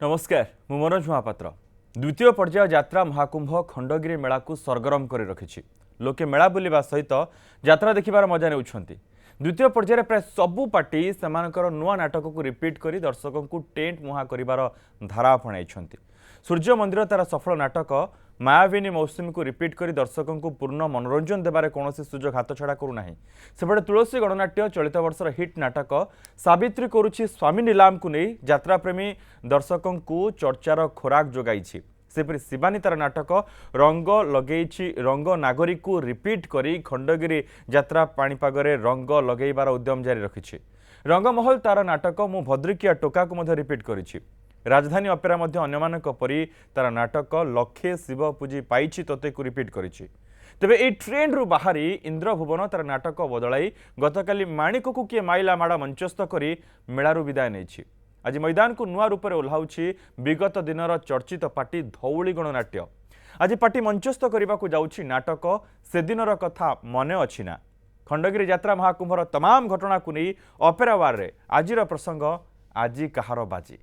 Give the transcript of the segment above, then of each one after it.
नमस्कार मु मनोज महापात्र। द्वितीय पर्याय यात्रा महाकुंभ खंडगिरी मेला को सरगरम कर रखी। लोके मेला बुलवा सहित यात्रा देखिबार मजा नेउछंती। द्वितीय पर्याय प्राय सबु पार्टी सेमानकर नुआ नाटक को रिपीट करी दर्शकों को टेंट मुहा करिबार धारा अपनाइछंती। सूर्य मंदिर तार सफल नाटक मायाविनी मौसुमी को रिपीट करी दर्शकों को पूर्ण मनोरंजन देबारे कौनसी सुजोग हाथ छड़ा करूना। सेपटे तुलसी गणनाट्य चलित वर्षर हिट नाटक सावित्री करुछि स्वामी नीलाम को नहीं यात्राप्रेमी दर्शकों को चर्चार खोराक जोगाई। सेपरी शिवानी तार नाटक रंग लगेइछि रंग नागरी को रिपीट करी खंडगिरी यात्रा पाणीपागरे रंग लगेबार उद्यम जारी रखिछि। रंगमहल तार नाटक मु भद्रिकिया टोका को मध्य रिपीट करिछि। राजधानी अपेरा मध्य अन्यमानक परी तार नाटक लक्षे शिव पूजी पाइछि तोते को रिपीट करिछि। तेबे ए ट्रेंड रु बाहरी इंद्रभुवन तार नाटक बदलाई गतकाली माणिक को किए माइला माड़ा मंचस्थ करी मेलारू विदाय नेछि। आज मैदान को नुआ रूप में ओह्लाउछि विगत दिनर चर्चित पार्टी धौली गणनाट्य। आज पार्टी मंचस्थ करने को जाउछि नाटक से दिनर कथा मने अछि ना। खंडगिरी यात्रा महाकुंभर तमाम घटना को नहीं अपेरा वार रे आजिर प्रसंग आजी कहार बाजी।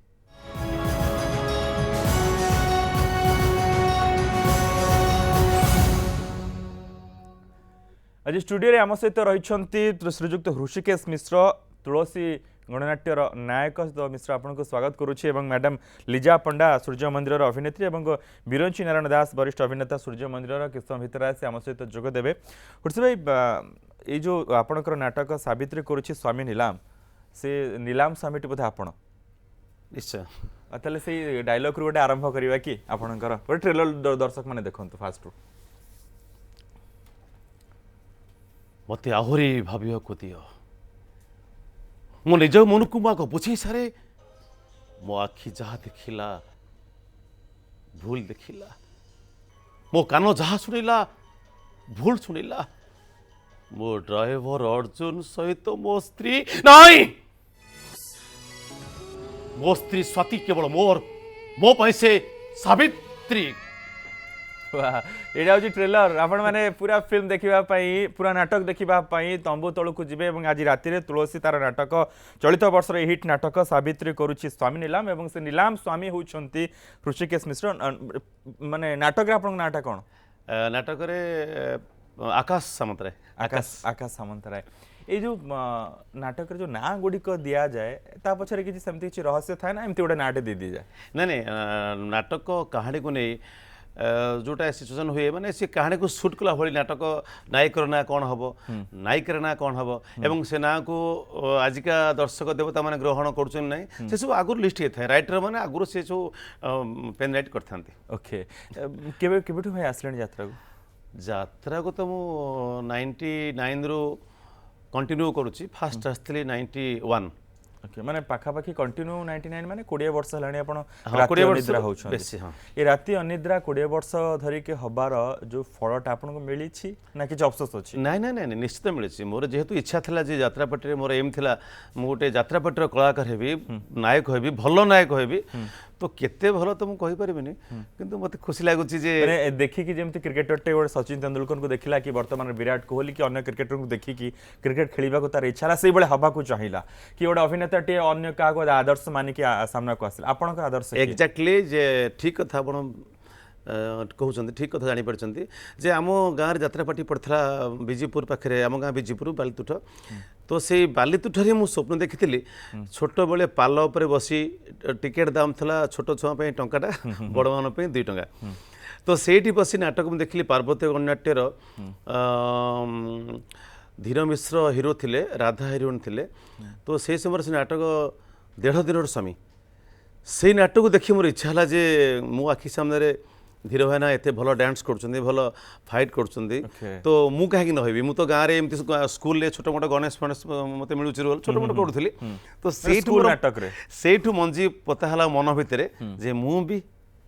आज स्टूडियो रे आम सहित रही श्रीजुक्त ऋषिकेश मिश्र तुलसी गणनाट्यर नायक मिश्र आपको स्वागत करुच्ची। मैडम लिजा पंडा सूर्य मंदिर अभिनेत्री और बिरंची नारायण दास वरिष्ठ अभिनेता सूर्य मंदिर किस समय भितर आसी आम सहित जोगदेवे। हुर्सी भाई ये जो आपणकर नाटक सावित्री करुच्ची स्वामी नीलाम से नीलाम स्वामी टी बोधे आपण निश्चय ताले से डायलॉग रु गोटे आरंभ करवा कि आपणकर गोटे ट्रेलर दर्शक माने देखंतु फास्ट मत आहरी भाविया को दियो मो निज मन को माग बुझे सारे मो आखि जहा देखिला भूल देखिला मो कान जहा सुनिला भूल सुनिला मो ड्राइवर अर्जुन सहित मो स्त्री नहीं मो स्त्री स्वाति केवल मोर मो पैसे सावित्री। ये हूँ ट्रेलर आपण मैंने पूरा फिल्म देखा पूरा नाटक देखा तंबू तलू को जी। आज राति तुलसी तार नाटक चलित वर्ष हिट नाटक सावित्री करुच्ची स्वामी नीलाम और से नीलाम स्वामी होती ऋषिकेश मिश्र माने नाटक आप नाटा कौन नाटक आकाश सामंतराय आकाश सामंतराय ये जो नाटक जो ना गुड़िक दि जाए ता पछरे किसी सेमती किसी रहस्य थाए ना एमती गोटे नाटे दे दी जाए नहीं नाटक कहानी को नहीं जोटा सिचुएसन हुए माने से कहानी को सुट कला भली नाटक नायकर ना कौन हम नायिकार ना कौन हम एवं से ना को आजिका दर्शक देवता माने ग्रहण कर ना से सब आगुर लिस्ट होता है राइटर माने आगुर से जो पेन राइट करते। ओके केबे केबेठु भाई आसलेन यात्रा को तो मु 99 रु कंटिन्यू करूची फास्ट आस्थिली 91 ओके माने पाखापाखि कंटिन्यू 99 माने 20 वर्ष हलाणी आपण राति अनिद्रा होछन ए राति अनिद्रा 20 वर्ष धरि के हबार जो फलटा आपण को मिली छी ना कि अफसोस अछि नहीं नहीं नहीं निश्चित मिली छी मोर जेहेतु इच्छा थिला जे यात्रा पट्टी रे मोर एम थिला मु गोटे यात्रा पट्टी कलाकार हेबी नायक हेबी भलो नायक हेबी तो केते भलो तो मु कहि परिबिनी किंतु मते खुशी लागुची जे माने देखि कि जेमति क्रिकेटर टे गोटे सचिन तेंदुलकर को देखिला कि वर्तमान विराट कोहली कि अन्य क्रिकेटर को देखि कि क्रिकेट खेलिबा को तार इच्छा से बळे हबा को चाहिला कि गोटे अभिनेता टे अन्य का को आदर्श मानि कि सामना को आसिल आपण को आदर्श एक्जेक्टली जे ठीक कथा आपण कहते ठीक कथा जानी पार्टी जे आम गाँव यात्रा पार्टी पड़ता विजीपुर पाखे आम गाँ विजीपुर बालीतुठ तो से बालीतुठ मु स्वप्न देखी छोट बेले पाल उपर बसी टिकेट दाम था छोट छुआ टंकाटा बड़ मान 2 टंका तो सेठी बसी नाटक मुझे देखिली पार्वती गणनाट्यर धीर मिश्र हिरो थिले राधा हिरोइन थिले तो से समय से नाटक 1.5 दिन स्वामी से नाटक को देखी मोर इच्छा है जे मो आखि सामने धीर भाईना एत भल डांस कर भल फाइट कर तो मु कहीं नहबी मु तो गाँव में स्कूल छोट मोट गणेश फणेश मत मिलूँ रोल छोट मोट करूली तो से मंजी पताला मन भितर जे मु भी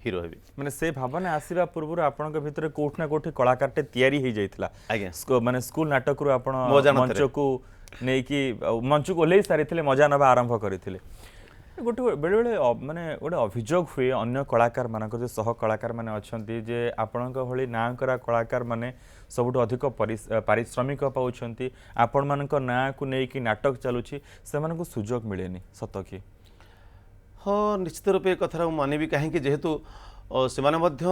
हिरो हेबी माने से भावना आसीबा पूर्व आपन के भितर कोठ ना कोठी कलाकार टे तयारी हो जाइतला आज्ञा माने स्कूल नाटक रु आपन मंच को नै कि मंच को ले सारी मजा नबा आरंभ करथिले गोटे बेले बेले माने गोटे अभियोग हुए अन्य कलाकार मान जो सह कलाकार माने अच्छी जे आपण भली ना करा कलाकार माने सबुठ अधिक पारिश्रमिक पाउछंती आपण मान ना को नहीं कि नाटक चलुची से सुजोग मिलेनी सत कि हाँ निश्चित रूपे कथा मानवी कहीं जेहेतु सेमाने मध्य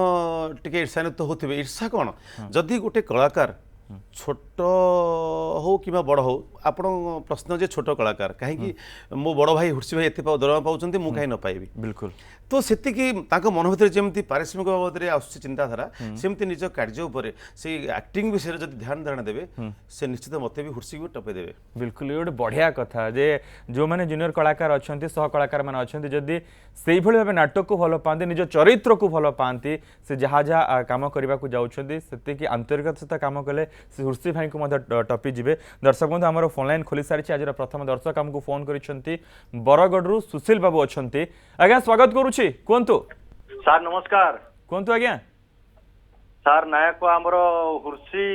टिके ईर्षान्वित होते ईर्षा कौन जदि गोटे कलाकार छोट हो कि बड़ हो आपण प्रश्न जे छोट कलाकार कहीं मो बड़ भाई हुर्सी भाई एत दरमा पाँच मुझे कहीं न पाइबी बिल्कुल तो सेतिकी मन भर जमी पारिश्रमिक बाबद आस चिंताधारा सेमती निज कार्य उपर से एक्टिंग विषय जब ध्यान धारणा देवे से निश्चित मत भी हुर्सी भी टपे देवे बिल्कुल ये गोटे बढ़िया कथा जे जो मैंने जूनियर कलाकार अच्छा सह कलाकार मैंने अच्छा जदि से भाव नाटक को भल पाते निज चरित्र को भल पाती से जहाँ जहाँ कम करने को जाऊँगी से आंतरिकता सहित कम कले से हुर्सी भाई को टपी जीवे दर्शक बंधु आम फोन लाइन खोली सारी आज प्रथम दर्शक आमको फोन कर बरगढ़ सुशील बाबू अच्छा आज्ञा स्वागत करुच्ची कहतु सार नमस्कार कहतु आज्ञा सार नायक आमर हुर्सी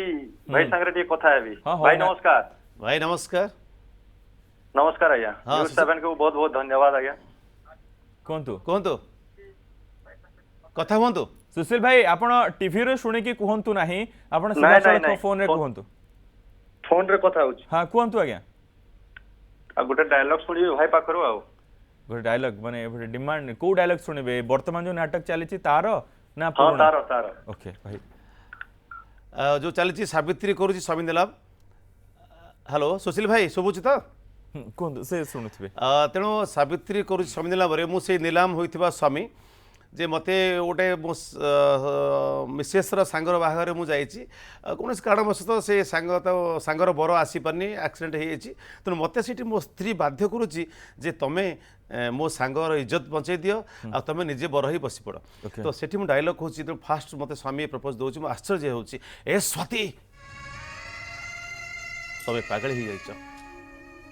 भाई सांगरे टी कथा हेबी हाँ, हाँ, भाई ना- नमस्कार भाई नमस्कार नमस्कार आज्ञा हाँ, न्यूज सुशील। 7 को बहुत बहुत धन्यवाद आज्ञा कहतु कहतु कथा कहतु सुशील भाई आपण टीवी रे शुणिकी कहतु नाही आपण नाଇଁ, सीधा नाଇଁ, फोन रे फोन- कहतु फोन रे कथा होची हाँ कहतु आज्ञा आ गोटे डायलॉग सुनिबे भाई पाखरु आ गोटे डायलॉग माने डिमांड को डायलॉग शुणिबे वर्तमान जो नाटक चली तार ना हां पुराना? तार ओके भाई जो चली सावित्री करुच्ची स्वामी नीलाभ हेलो सुशील भाई शुभुची तो कहतु से शुणुथिबे तेणु सावित्री करुच्ची स्वामी नीलाभरे मुझे निलाम होइथिबा स्वामी जे मते गोटे मो मिसेसर सांगर बाहागर मु जाइछि कौन कारणवश से सांगर बर आसीपारनी एक्सीडेंट हो तेणु मत से मो स्त्री बाध्य करुच्ची जे तुमे मो सांगर इज्जत बचाई दियो आ तुम निजे बर ही बसी पड़ Okay. तो सेठी मु डायलॉग होची तो फास्ट मते स्वामी प्रपोज दोची मु आश्चर्य होची ए स्वाति तमे पागल ही जाइछ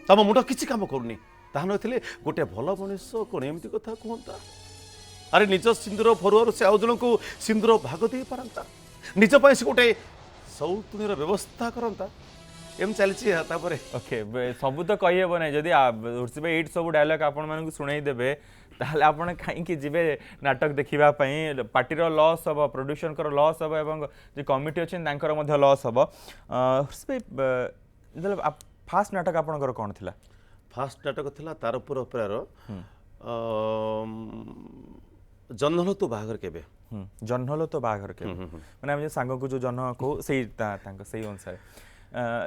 तम मुंड किछि काम करूनी ताहा नथिले गोटे भल मनुष्य कोन एमती कथा कहता अरे निज सिंदूर फरुआर से आउ जनकु सिंदूर भाग दे पारंता निज पय से गोटे सौतुणीर व्यवस्था करंता एम चलछि तापरे ओके सब तो कही हेब ना जदि हुर्सी भाई एट सब डायलॉग आपण मानक शुणाई देबे ताहले आपण कहीं जीवे नाटक देखिबा पई पार्टीर लॉस हम प्रोड्यूसर कर लॉस हम एवं जे कमिटी अछि तांकर मध्ये लॉस हम हुर्सी भाई मतलब फास्ट नाटक आपणकर कोन थिला फास्ट नाटक थिला तार पुर अपेरार जन्नल तू बाहागर केबे जन्हल तो बाघर के माने हम सांग को जो जन्ह को सही सही अनुसार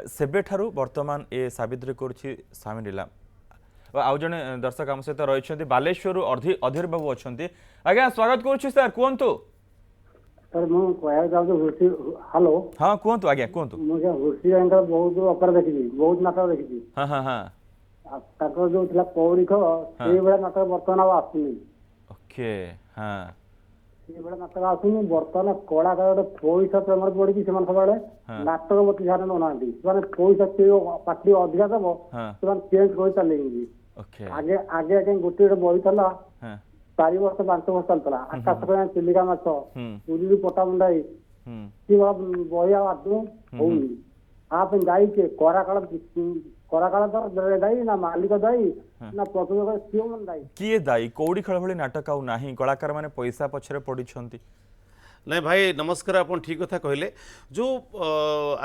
सेबे ठारू वर्तमान ए सावित्री करुछि स्वामी नीलाम आउ जने दर्शक आम सहित रही बालेश्वर अधीर बाबू अच्छा आज्ञा स्वागत करुछि सर कहतु सर मु कहया जाऊ हुर्सी हेलो हाँ कहतु आज्ञा कहतु मुझे हुर्सी भाई बहुत अपर देखी बहुत नाटक देखी हाँ हाँ हाँ ତାଙ୍କର ଯୋଉ ଥିଲା ପୌରିକ ସେଇଭଳିଆ ନାଟକ ବର୍ତ୍ତମାନ ଆଉ ଆସୁନି ओके हाँ ସେଇଭଳିଆ ନାଟକ ଆସୁନି ବର୍ତ୍ତମାନ କଳାକାର ଗୋଟେ ପଇସା ପ୍ରେମରେ ପଡିକି ସେମାନେ ସବୁବେଳେ ନାଟକ ପ୍ରତି ଧ୍ୟାନ ଦଉନାହାନ୍ତି ସେମାନେ ପଇସା ପାର୍ଟି ଅଧିକା ଦବ हाँ ସେମାନେ ଚେଞ୍ଜ କରି ଚାଲିଛନ୍ତି ओके ଆଗେ ଆଗେ ଆଗେ ଗୋଟେ ଗୋଟେ ବହି ଥିଲା हाँ 4 ବର୍ଷ 5 ବର୍ଷ ଚାଲିଥିଲା ଆକାଶ ପାଇଁ ଚିଲିକା ମାଛ ପୁରୀରୁ ପଟାମୁଣ୍ଡାଇ हम्म ସେଇଭଳିଆ ବହି ଆଉ ଆଦୌ ହଉନି ଆ ପାଇଁ ଦାୟୀ କିଏ କରାକାଳ ତ ଦାୟୀ ନା ମାଲିକ ଦାୟୀ ନା ପ୍ରଯୋଜକ କିଏ ମାନେ ଦାୟୀ किए दायी कौड़ी खेल भली नाटक आउ नाही कलाकार माने पैसा पछरे पड़िछंती नहीं भाई नमस्कार आप ठीक कथा कहले जो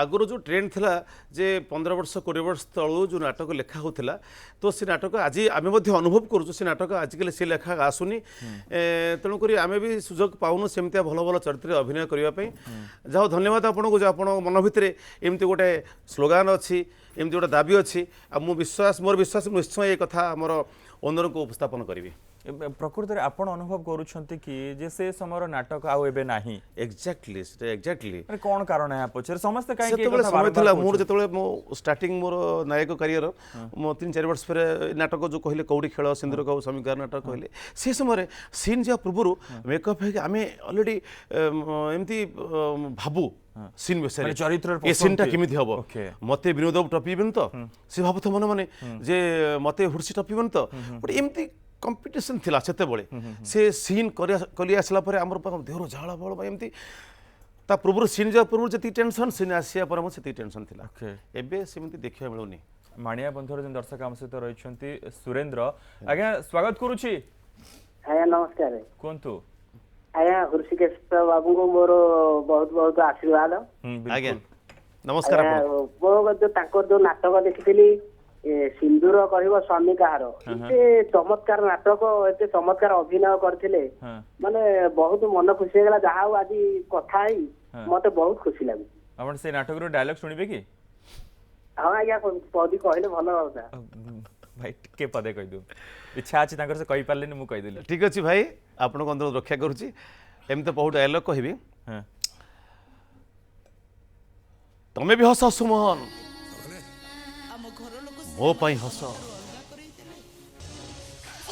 आगुरी जो ट्रेंड थिला जे 15 वर्ष 20 वर्ष तलू जो नाटक लेखा होता तो से नाटक आज आम अनुभव करूँ से नाटक आजिकल से लेखा आसुनी तेणुक आम भी सुजोग पाऊनु सेमती भल भल चरित्र अभिनय करने जहाँ धन्यवाद आपको जो आप मन भितर एमती गोटे स्लोगान अच्छी एमती गोटे दाबी अच्छी मोर विश्वास निश्चय ये कथा आमर ओनर को उपस्थापन करी प्रकृति रे आपण अनुभव करूछंती कि जे से समर नाटक आउ एबे नाही एक्जाक्टली माने कोन कारण है पछरे समस्त काहे के सेतबेले समय थिला मोर जेतबेले मो स्टार्टिंग मोर नायक करियर मो 3-4 वर्ष पर नाटक जो कहले कौड़ी खेल सिंदूर कौ समीकार नाटक कहले से समय सीन जा पूर्व मेकअप है आमे ऑलरेडी एमती भाबू सीन विषय माने चरित्र ए सीन टा केमिति हबो ओके मते विनोद टपिबेन तो से भाबुथ मन माने जे मते हुर्सी टपिबेन तो बट एमती कंपटीशन थिला सेते बळे से सीन कली आसला परे हमर देहर झाळ बळ एमती ता पूर्व सीन जा पूर्व जति टेंशन सीन आसिया पर मो सेति टेंशन थिला ओके एबे सेमती देखिया मिलुनी माणिया बंधुर जन दर्शक आम सहित रहिछंती सुरेंद्र आज्ञा स्वागत करूछि ଆଜ୍ଞା ନମସ୍କାର कोंतु ଆଜ୍ଞା ହୃଷିକେଶ ବାବୁଙ୍କୁ ମୋର ବହୁତ ବହୁତ ଆଶୀର୍ବାଦ ଆଜ୍ଞା ନମସ୍କାର ଆପଣ ମୋ ଯୋଉ ତାଙ୍କର ଯୋଉ ନାଟକ ଦେଖିଥିଲି ସିନ୍ଦୁର କହିବ ସ୍ୱାମୀ କାହାର ଏତେ ଚମତ୍କାର ନାଟକ ଏତେ ଚମତ୍କାର ଅଭିନୟ କରିଥିଲେ ହଁ ମାନେ ବହୁତ ମନ ଖୁସି ହେଇଗଲା। ଯାହା ହଉ ଆଜି କଥା ହେଇ ମତେ ବହୁତ ଖୁସି ଲାଗୁଛି। ଆପଣ ସେ ନାଟକର ଡାୟଲଗ ଶୁଣିବେ କି? ହଁ ଆଜ୍ଞା ପଦି କହିଲେ ଭଲ ହୁଅନ୍ତା। ଭାଇ ଟିକେ ପଦେ କହିଦେଉ, ଇଚ୍ଛା ଅଛି ତାଙ୍କର, ସେ କହିପାରିଲେନି, ମୁଁ କହିଦେଲି। ଠିକ୍ ଅଛି ଭାଇ, ଆପଣଙ୍କ ଅନୁରୋଧ ରକ୍ଷା କରୁଛି। ଏମିତି ବହୁତ ଡାୟଲଗ କହିବି। ହଁ ତମେ ବି ହସ ସୁମନ, ମୋ ପାଇଁ ହସ,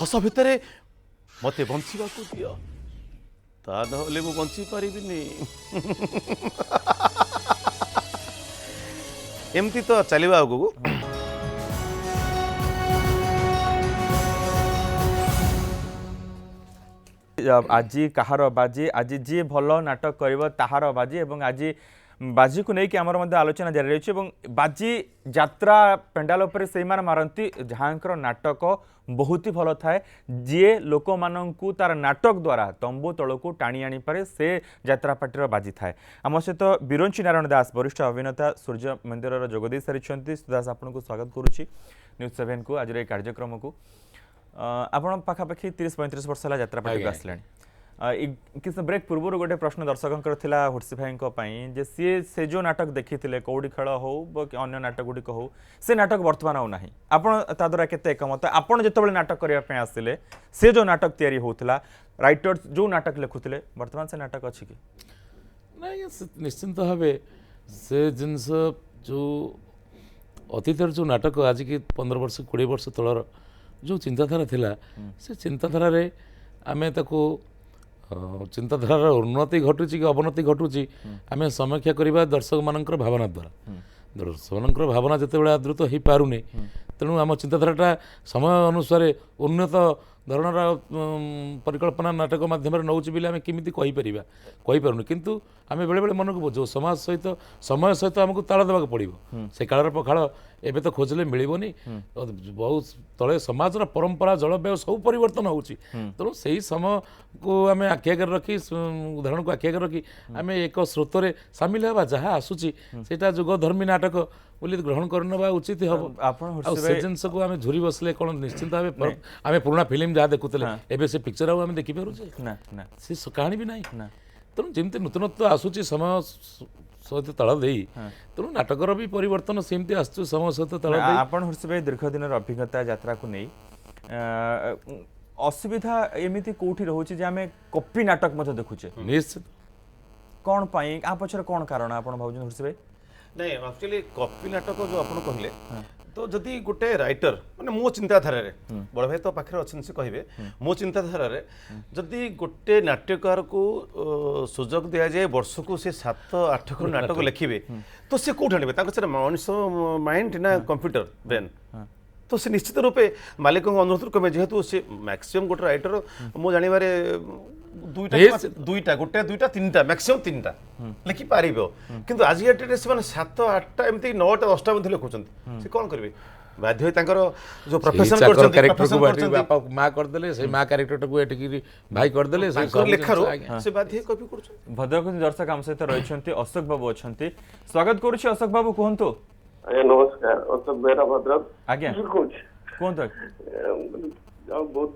ହସ ଭିତରେ ମତେ ବଞ୍ଚିବାକୁ ଦିଅ, ତା ନହେଲେ ମୁଁ ବଞ୍ଚି ପାରିବିନି। ଏମିତି ତ ଚାଲିବା ଆଗକୁ। ଆଜି କାହାର ବାଜି, ଆଜି ଯିଏ ଭଲ ନାଟକ କରିବ ତାହାର ବାଜି, ଏବଂ ଆଜି ବାଜିକୁ ନେଇକି ଆମର ମଧ୍ୟ ଆଲୋଚନା ଜାରି ରହିଛି। ଏବଂ ବାଜି ଯାତ୍ରା ପେଣ୍ଡାଲ ଉପରେ ସେଇମାନେ ମାରନ୍ତି ଯାହାଙ୍କର ନାଟକ ବହୁତ ହି ଭଲ ଥାଏ, ଯିଏ ଲୋକମାନଙ୍କୁ ତାର ନାଟକ ଦ୍ୱାରା ତମ୍ବୁ ତଳକୁ ଟାଣି ଆଣିପାରେ, ସେ ଯାତ୍ରା ପାର୍ଟିର ବାଜି ଥାଏ। ଆମ ସହିତ ବିରଞ୍ଚି ନାରାୟଣ ଦାସ ବରିଷ୍ଠ ଅଭିନେତା ସୂର୍ଯ୍ୟ ମନ୍ଦିରର ଯୋଗ ଦେଇ ସାରିଛନ୍ତି। ଦାସ ଆପଣଙ୍କୁ ସ୍ୱାଗତ କରୁଛି ନ୍ୟୁଜ୍ 7 କୁ, ଆଜିର এই କାର୍ଯ୍ୟକ୍ରମକୁ। ଆପଣ ପାଖାପାଖି 30-35 ବର୍ଷ ହେଲା ଯାତ୍ରା ପାର୍ଟିକୁ ଆସିଲାଣି। କିଛି ବ୍ରେକ୍ ପୂର୍ବରୁ ଗୋଟେ ପ୍ରଶ୍ନ ଦର୍ଶକଙ୍କର ଥିଲା ହୁର୍ସି ଭାଇଙ୍କ ପାଇଁ, ଯେ ସିଏ ସେ ଯେଉଁ ନାଟକ ଦେଖିଥିଲେ କଉଡ଼ି ଖେଳ ହଉ ବା ଅନ୍ୟ ନାଟକ ଗୁଡ଼ିକ ହଉ, ସେ ନାଟକ ବର୍ତ୍ତମାନ ଆଉ ନାହିଁ। ଆପଣ ତା ଦ୍ୱାରା କେତେ ଏକମତ? ଆପଣ ଯେତେବେଳେ ନାଟକ କରିବା ପାଇଁ ଆସିଲେ, ସେ ଯେଉଁ ନାଟକ ତିଆରି ହେଉଥିଲା, ରାଇଟର୍ସ ଯେଉଁ ନାଟକ ଲେଖୁଥିଲେ, ବର୍ତ୍ତମାନ ସେ ନାଟକ ଅଛି କି? ନାଇଁ, ନିଶ୍ଚିନ୍ତ ଭାବେ ସେ ଜିନିଷ ଯେଉଁ ଅତୀତର ଯେଉଁ ନାଟକ ଆଜିକି 15 ବର୍ଷ 20 ବର୍ଷ ତଳର ଯେଉଁ ଚିନ୍ତାଧାରା ଥିଲା, ସେ ଚିନ୍ତାଧାରାରେ ଆମେ ତାକୁ ଚିନ୍ତାଧାରାର ଉନ୍ନତି ଘଟୁଛି କି ଅବନତି ଘଟୁଛି ଆମେ ସମୀକ୍ଷା କରିବା ଦର୍ଶକମାନଙ୍କର ଭାବନା ଦ୍ୱାରା। ଦର୍ଶକମାନଙ୍କର ଭାବନା ଯେତେବେଳେ ଆଦୃତ ହୋଇପାରୁନି, ତେଣୁ ଆମ ଚିନ୍ତାଧାରାଟା ସମୟ ଅନୁସାରେ ଉନ୍ନତ ଧରଣର ପରିକଳ୍ପନା ନାଟକ ମାଧ୍ୟମରେ ନେଉଛି ବୋଲି ଆମେ କେମିତି କହିପାରିବା, କହିପାରୁନି। କିନ୍ତୁ ଆମେ ବେଳେବେଳେ ମନକୁ ବୁଝାଉ ସମାଜ ସହିତ, ସମୟ ସହିତ ଆମକୁ ତାଳ ଦେବାକୁ ପଡ଼ିବ। ସେ କାଳର ପଖାଳ ଏବେ ତ ଖୋଜିଲେ ମିଳିବନି। ବହୁତ ତଳେ ସମାଜର ପରମ୍ପରା, ଜଳବାୟୁ ସବୁ ପରିବର୍ତ୍ତନ ହେଉଛି। ତେଣୁ ସେହି ସମୟକୁ ଆମେ ଆଖି ଆଗରେ ରଖି, ଉଦାହରଣକୁ ଆଖି ଆଗରେ ରଖି ଆମେ ଏକ ସ୍ରୋତରେ ସାମିଲ ହେବା। ଯାହା ଆସୁଛି ସେଇଟା ଯୁଗଧର୍ମୀ ନାଟକ ବୋଲି ଗ୍ରହଣ କରିନେବା ଉଚିତ ହେବ। ଆଉ ସେ ଜିନିଷକୁ ଆମେ ଝୁରି ବସିଲେ କ'ଣ, ନିଶ୍ଚିନ୍ତ ଭାବେ ଆମେ ପୁରୁଣା ଫିଲ୍ମ ଯାହା ଦେଖୁଥିଲେ ଏବେ ସେ ପିକ୍ଚର ଆଉ ଆମେ ଦେଖିପାରୁଛେ? ସେ କାହାଣୀ ବି ନାହିଁ। ତେଣୁ ଯେମିତି ନୂତନତ୍ୱ ଆସୁଛି ସମୟ ସହିତ ତାଳ ଦେଇ, ତେଣୁ ନାଟକର ବି ପରିବର୍ତ୍ତନ ସେମିତି ଆସୁଛି ସମୟ ସହିତ ତାଳ ଦେଇ। ଆପଣ ହୁର୍ସି ଭାଇ ଦୀର୍ଘ ଦିନର ଅଭିଜ୍ଞତା ଯାତ୍ରାକୁ ନେଇ, ଅସୁବିଧା ଏମିତି କୋଉଠି ରହୁଛି ଯେ ଆମେ କପି ନାଟକ ମଧ୍ୟ ଦେଖୁଛେ? ନିଶ୍ଚିତ। କ'ଣ ପାଇଁ, ଆ ପଛରେ କ'ଣ କାରଣ ଆପଣ ଭାବୁଛନ୍ତି ହୁର୍ସି ଭାଇ? ନାଇଁ, ଆକ୍ଚୁଆଲି କପି ନାଟକ ଯେଉଁ ଆପଣ କହିଲେ, ତ ଯଦି ଗୋଟେ ରାଇଟର, ମାନେ ମୋ ଚିନ୍ତାଧାରାରେ, ବଡ଼ ଭାଇ ତ ପାଖରେ ଅଛନ୍ତି ସେ କହିବେ, ମୋ ଚିନ୍ତାଧାରାରେ ଯଦି ଗୋଟେ ନାଟ୍ୟକାରକୁ ସୁଯୋଗ ଦିଆଯାଏ ବର୍ଷକୁ ସେ 7-8 ଖଣ୍ଡ ନାଟକ ଲେଖିବେ, ତ ସେ କେଉଁଠି ଆଣିବେ? ତାଙ୍କ ସେଟା ମଣିଷ ମାଇଣ୍ଡ ନା କମ୍ପ୍ୟୁଟର ବ୍ରେନ୍? ତ ସେ ନିଶ୍ଚିତ ରୂପେ ମାଲିକଙ୍କ ଅନୁରୋଧରୁ କମେ, ଯେହେତୁ ସେ ମ୍ୟାକ୍ସିମମ୍ ଗୋଟେ ରାଇଟର ମୁଁ ଜାଣିବାରେ ଦୁଇଟା, ଗୋଟେ ଦୁଇଟା ତିନିଟା, ମ୍ୟାକ୍ସିମମ୍ ତିନିଟା ଲେଖିପାରିବ। କିନ୍ତୁ ଆଜିକା ଡେଟ୍ରେ ସେମାନେ 7-8ଟା ଏମିତି 9ଟା 10ଟା ମଧ୍ୟ ଲେଖୁଛନ୍ତି। ସେ କ'ଣ କରିବେ? ବାଧ୍ୟ ହୋଇ ତାଙ୍କର ଯେଉଁ ପ୍ରଫେସନ କରିଛନ୍ତି, ବାପା ମା କରିଦେଲେ, ସେଇ ମା କ୍ୟାରେକ୍ଟରଟାକୁ ଏଠିକି ଭାଇ କରିଦେଲେ, ଲେଖାରୁ ସେ ବାଧ୍ୟ ହୋଇ କପି କରୁଛନ୍ତି। ଭଦ୍ରକ ଦର୍ଶକ ଆମ ସହିତ ରହିଛନ୍ତି, ଅଶୋକ ବାବୁ ଅଛନ୍ତି, ସ୍ୱାଗତ କରୁଛି। ଅଶୋକ ବାବୁ କୁହନ୍ତୁ। ଆଜ୍ଞା ନମସ୍କାର, ଅଶୋକ ବେହେରା ଭଦ୍ରକ। ଆଜ୍ଞା କହୁଛି, କୁହନ୍ତୁ। ବହୁତ